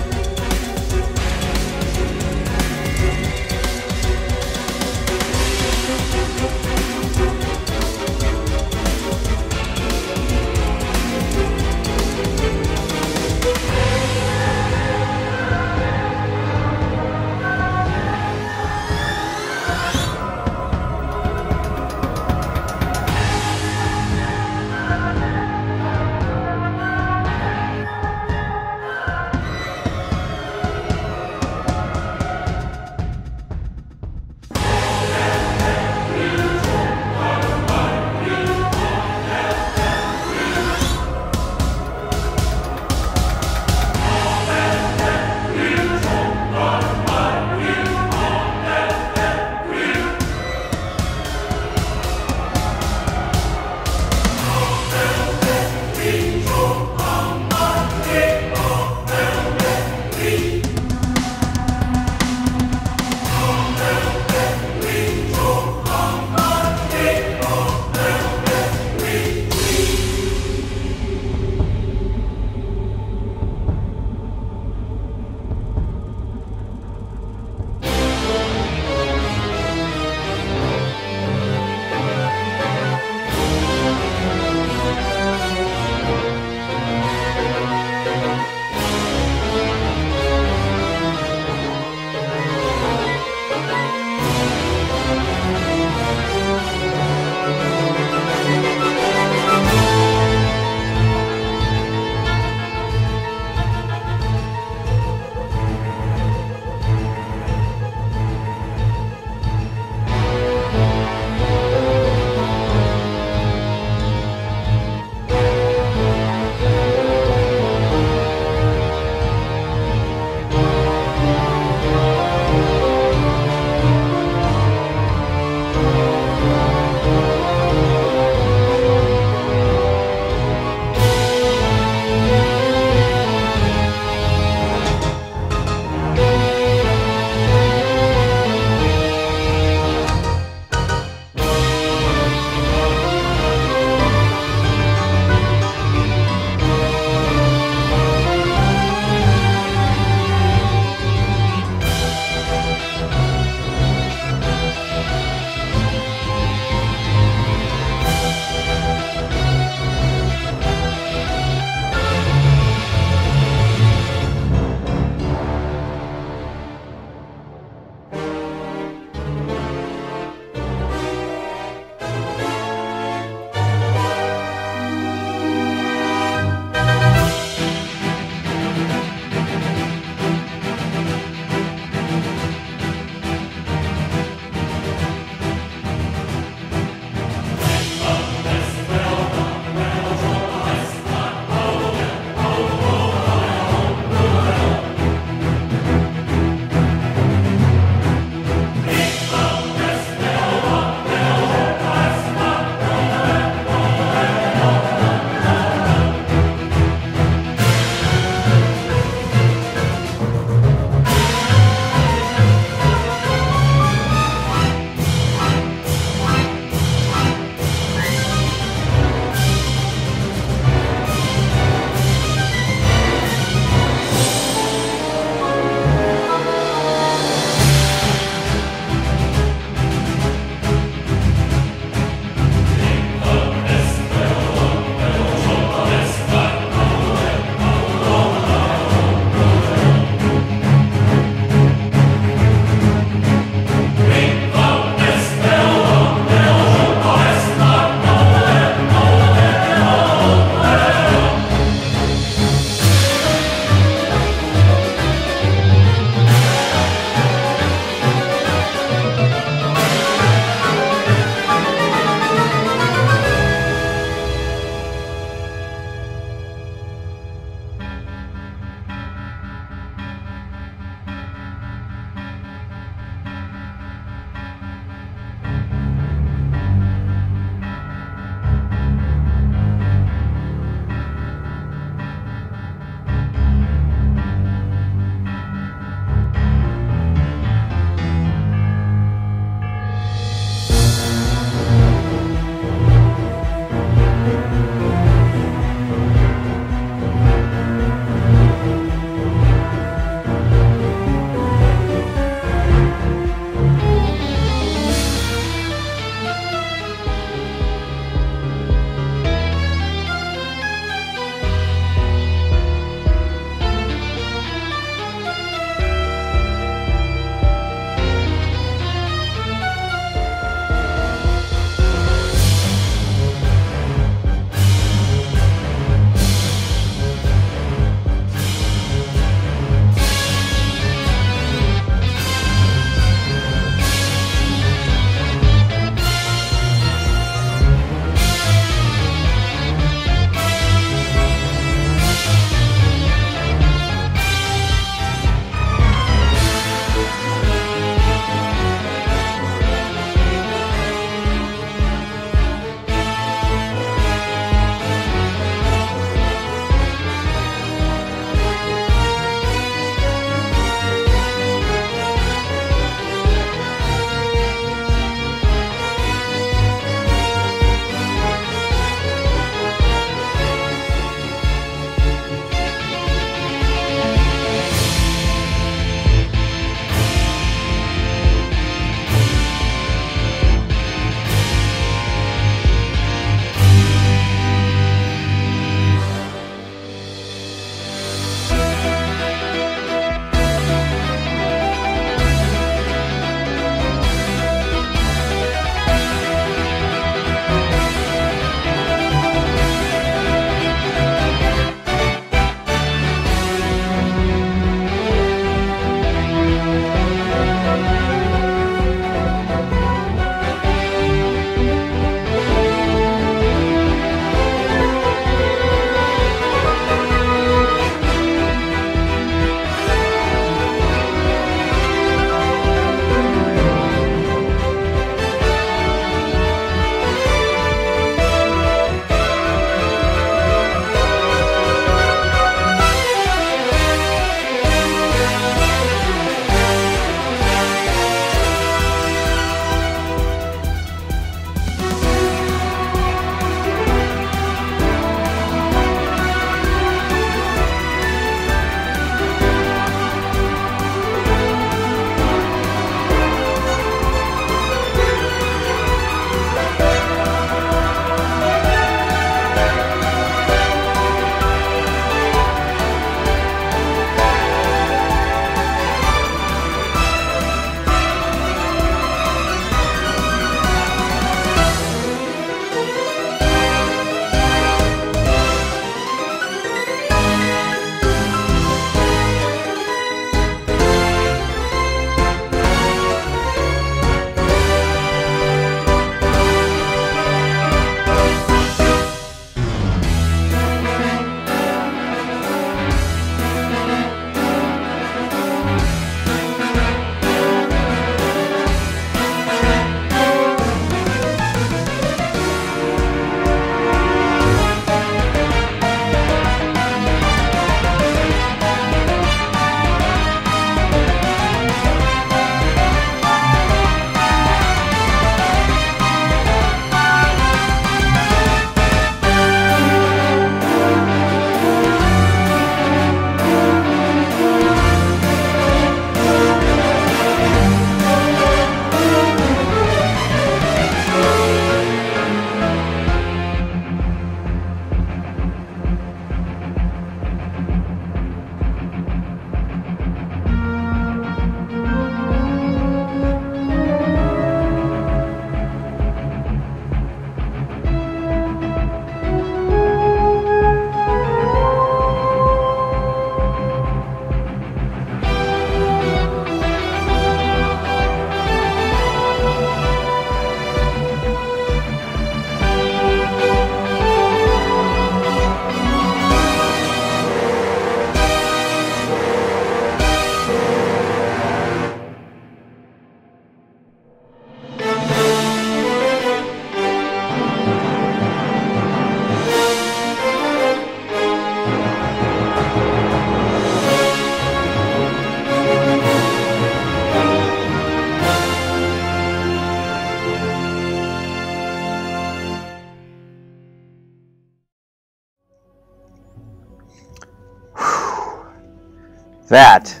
That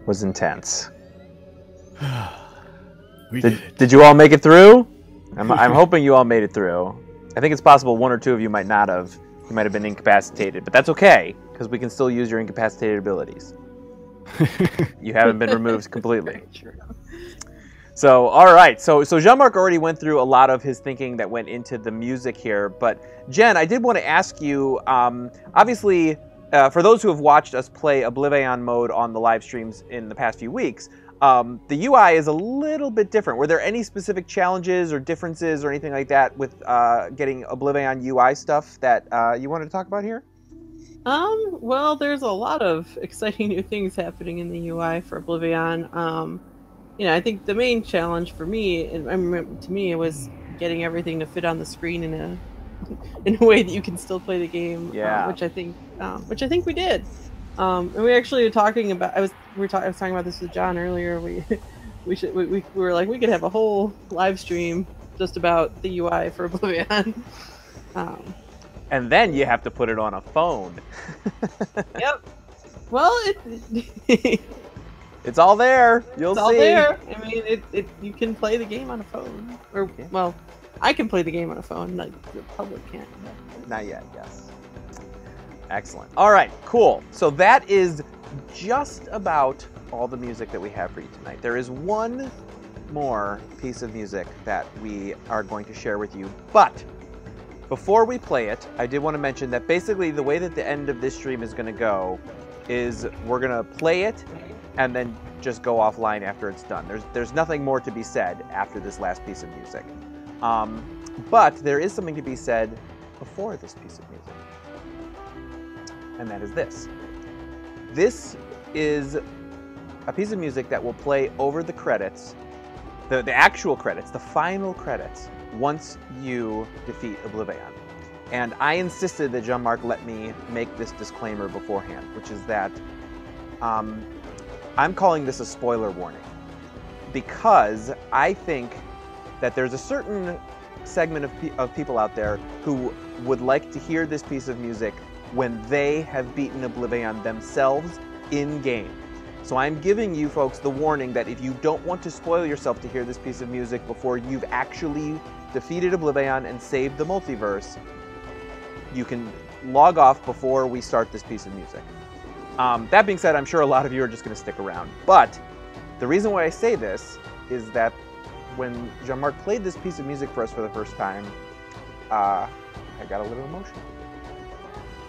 was intense. We did it. Did you all make it through? I'm hoping you all made it through. I think it's possible one or two of you might not have. You might have been incapacitated, but that's okay, because we can still use your incapacitated abilities. You haven't been removed completely. So, all right. So Jean-Marc already went through a lot of his thinking that went into the music here. But Jen, I did want to ask you, obviously, for those who have watched us play OblivAeon mode on the live streams in the past few weeks, the UI is a little bit different. Were there any specific challenges or differences or anything like that with getting OblivAeon UI stuff that you wanted to talk about here? Well, there's a lot of exciting new things happening in the UI for OblivAeon. I think the main challenge for me, and to me, it was getting everything to fit on the screen in a way that you can still play the game. Yeah. Which I think we did. And we actually were talking about. I was talking about this with John earlier. We were like, we could have a whole live stream just about the UI for OblivAeon. And then you have to put it on a phone. Yep. Well, it's all there. You'll see. It's all there. I mean, you can play the game on a phone. Or, well, I can play the game on a phone. Like, the public can't. Not yet, yes. Excellent. All right, cool. So that is just about all the music that we have for you tonight. There is one more piece of music that we are going to share with you, but before we play it, I did want to mention that basically the way that the end of this stream is going to go is we're going to play it and then just go offline after it's done. There's nothing more to be said after this last piece of music. But there is something to be said before this piece of music. And that is this. This is a piece of music that will play over the credits, the actual credits, the final credits, once you defeat OblivAeon. And I insisted that Jean-Marc let me make this disclaimer beforehand, which is that I'm calling this a spoiler warning, because I think that there's a certain segment of people out there who would like to hear this piece of music when they have beaten OblivAeon themselves in-game. So I'm giving you folks the warning that if you don't want to spoil yourself to hear this piece of music before you've actually defeated OblivAeon and saved the multiverse, you can log off before we start this piece of music. That being said, I'm sure a lot of you are just going to stick around. But the reason why I say this is that when Jean-Marc played this piece of music for us for the first time, I got a little emotional.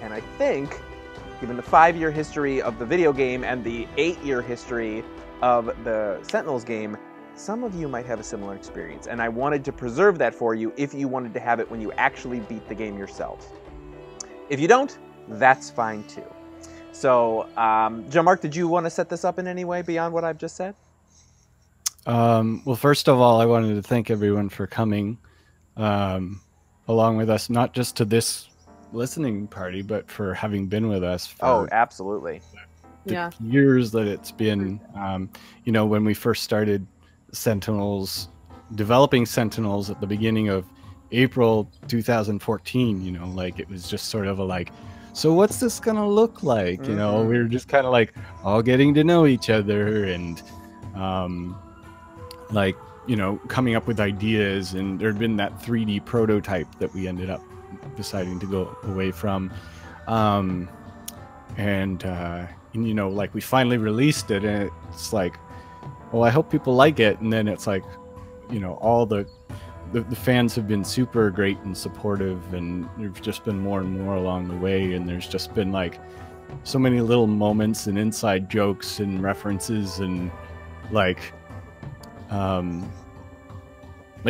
And I think, given the 5-year history of the video game and the 8-year history of the Sentinels game, some of you might have a similar experience. And I wanted to preserve that for you if you wanted to have it when you actually beat the game yourselves. If you don't, that's fine too. So, Jean-Marc, did you want to set this up in any way beyond what I've just said? Well, first of all, I wanted to thank everyone for coming along with us, not just to this listening party, but for having been with us for absolutely. the years that it's been. When we first started Sentinels, developing Sentinels at the beginning of April 2014, like it was just sort of so what's this gonna look like? We were just kind of all getting to know each other and coming up with ideas, and there'd been that 3D prototype that we ended up deciding to go away from, we finally released it, and it's I hope people like it. And then it's all the fans have been super great and supportive, and there's just been more and more along the way, and there's just been so many little moments and inside jokes and references, and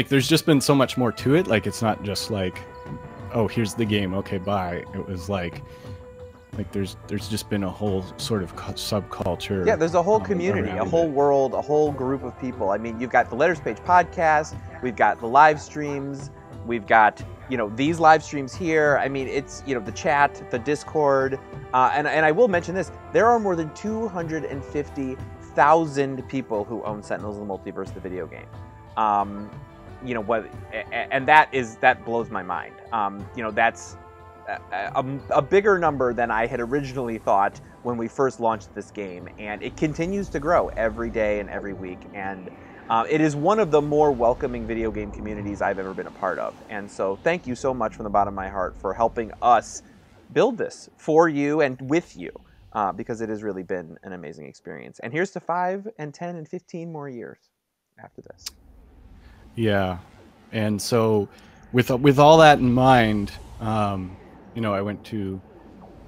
there's just been so much more to it. It's not just oh, here's the game, okay, bye. It was there's just been a whole sort of subculture. Yeah, there's a whole community, a whole world, a whole group of people. I mean, you've got the Letters Page podcast, we've got the live streams, we've got, these live streams here. I mean, it's, the chat, the Discord, and I will mention this, there are more than 250,000 people who own Sentinels of the Multiverse, the video game. And that blows my mind. That's a bigger number than I had originally thought when we first launched this game, and it continues to grow every day and every week, and it is one of the more welcoming video game communities I've ever been a part of. And so thank you so much from the bottom of my heart for helping us build this for you and with you, because it has really been an amazing experience. And here's to 5 and 10 and 15 more years after this. Yeah, and so with all that in mind, you know,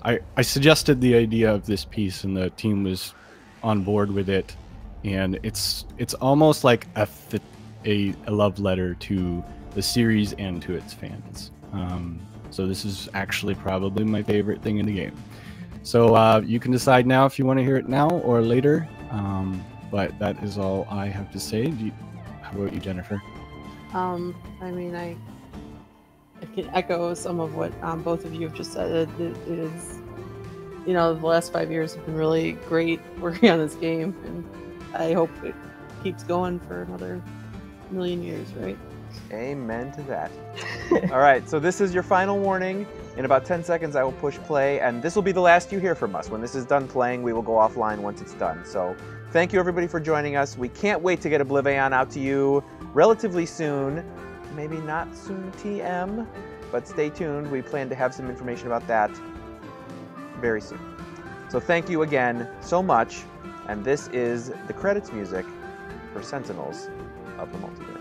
I suggested the idea of this piece, and the team was on board with it, and it's almost like a love letter to the series and to its fans. So this is actually probably my favorite thing in the game. So you can decide now if you want to hear it now or later, but that is all I have to say. How about you, Jennifer? I mean, I can echo some of what both of you have just said. It is, you know, the last 5 years have been really great working on this game, and I hope it keeps going for another million years, right? Amen to that. All right, so this is your final warning. In about 10 seconds, I will push play, and this will be the last you hear from us. When this is done playing, we will go offline once it's done. So thank you, everybody, for joining us. We can't wait to get OblivAeon out to you relatively soon. Maybe not soon TM, but stay tuned. We plan to have some information about that very soon. So thank you again so much, and this is the credits music for Sentinels of the Multiverse.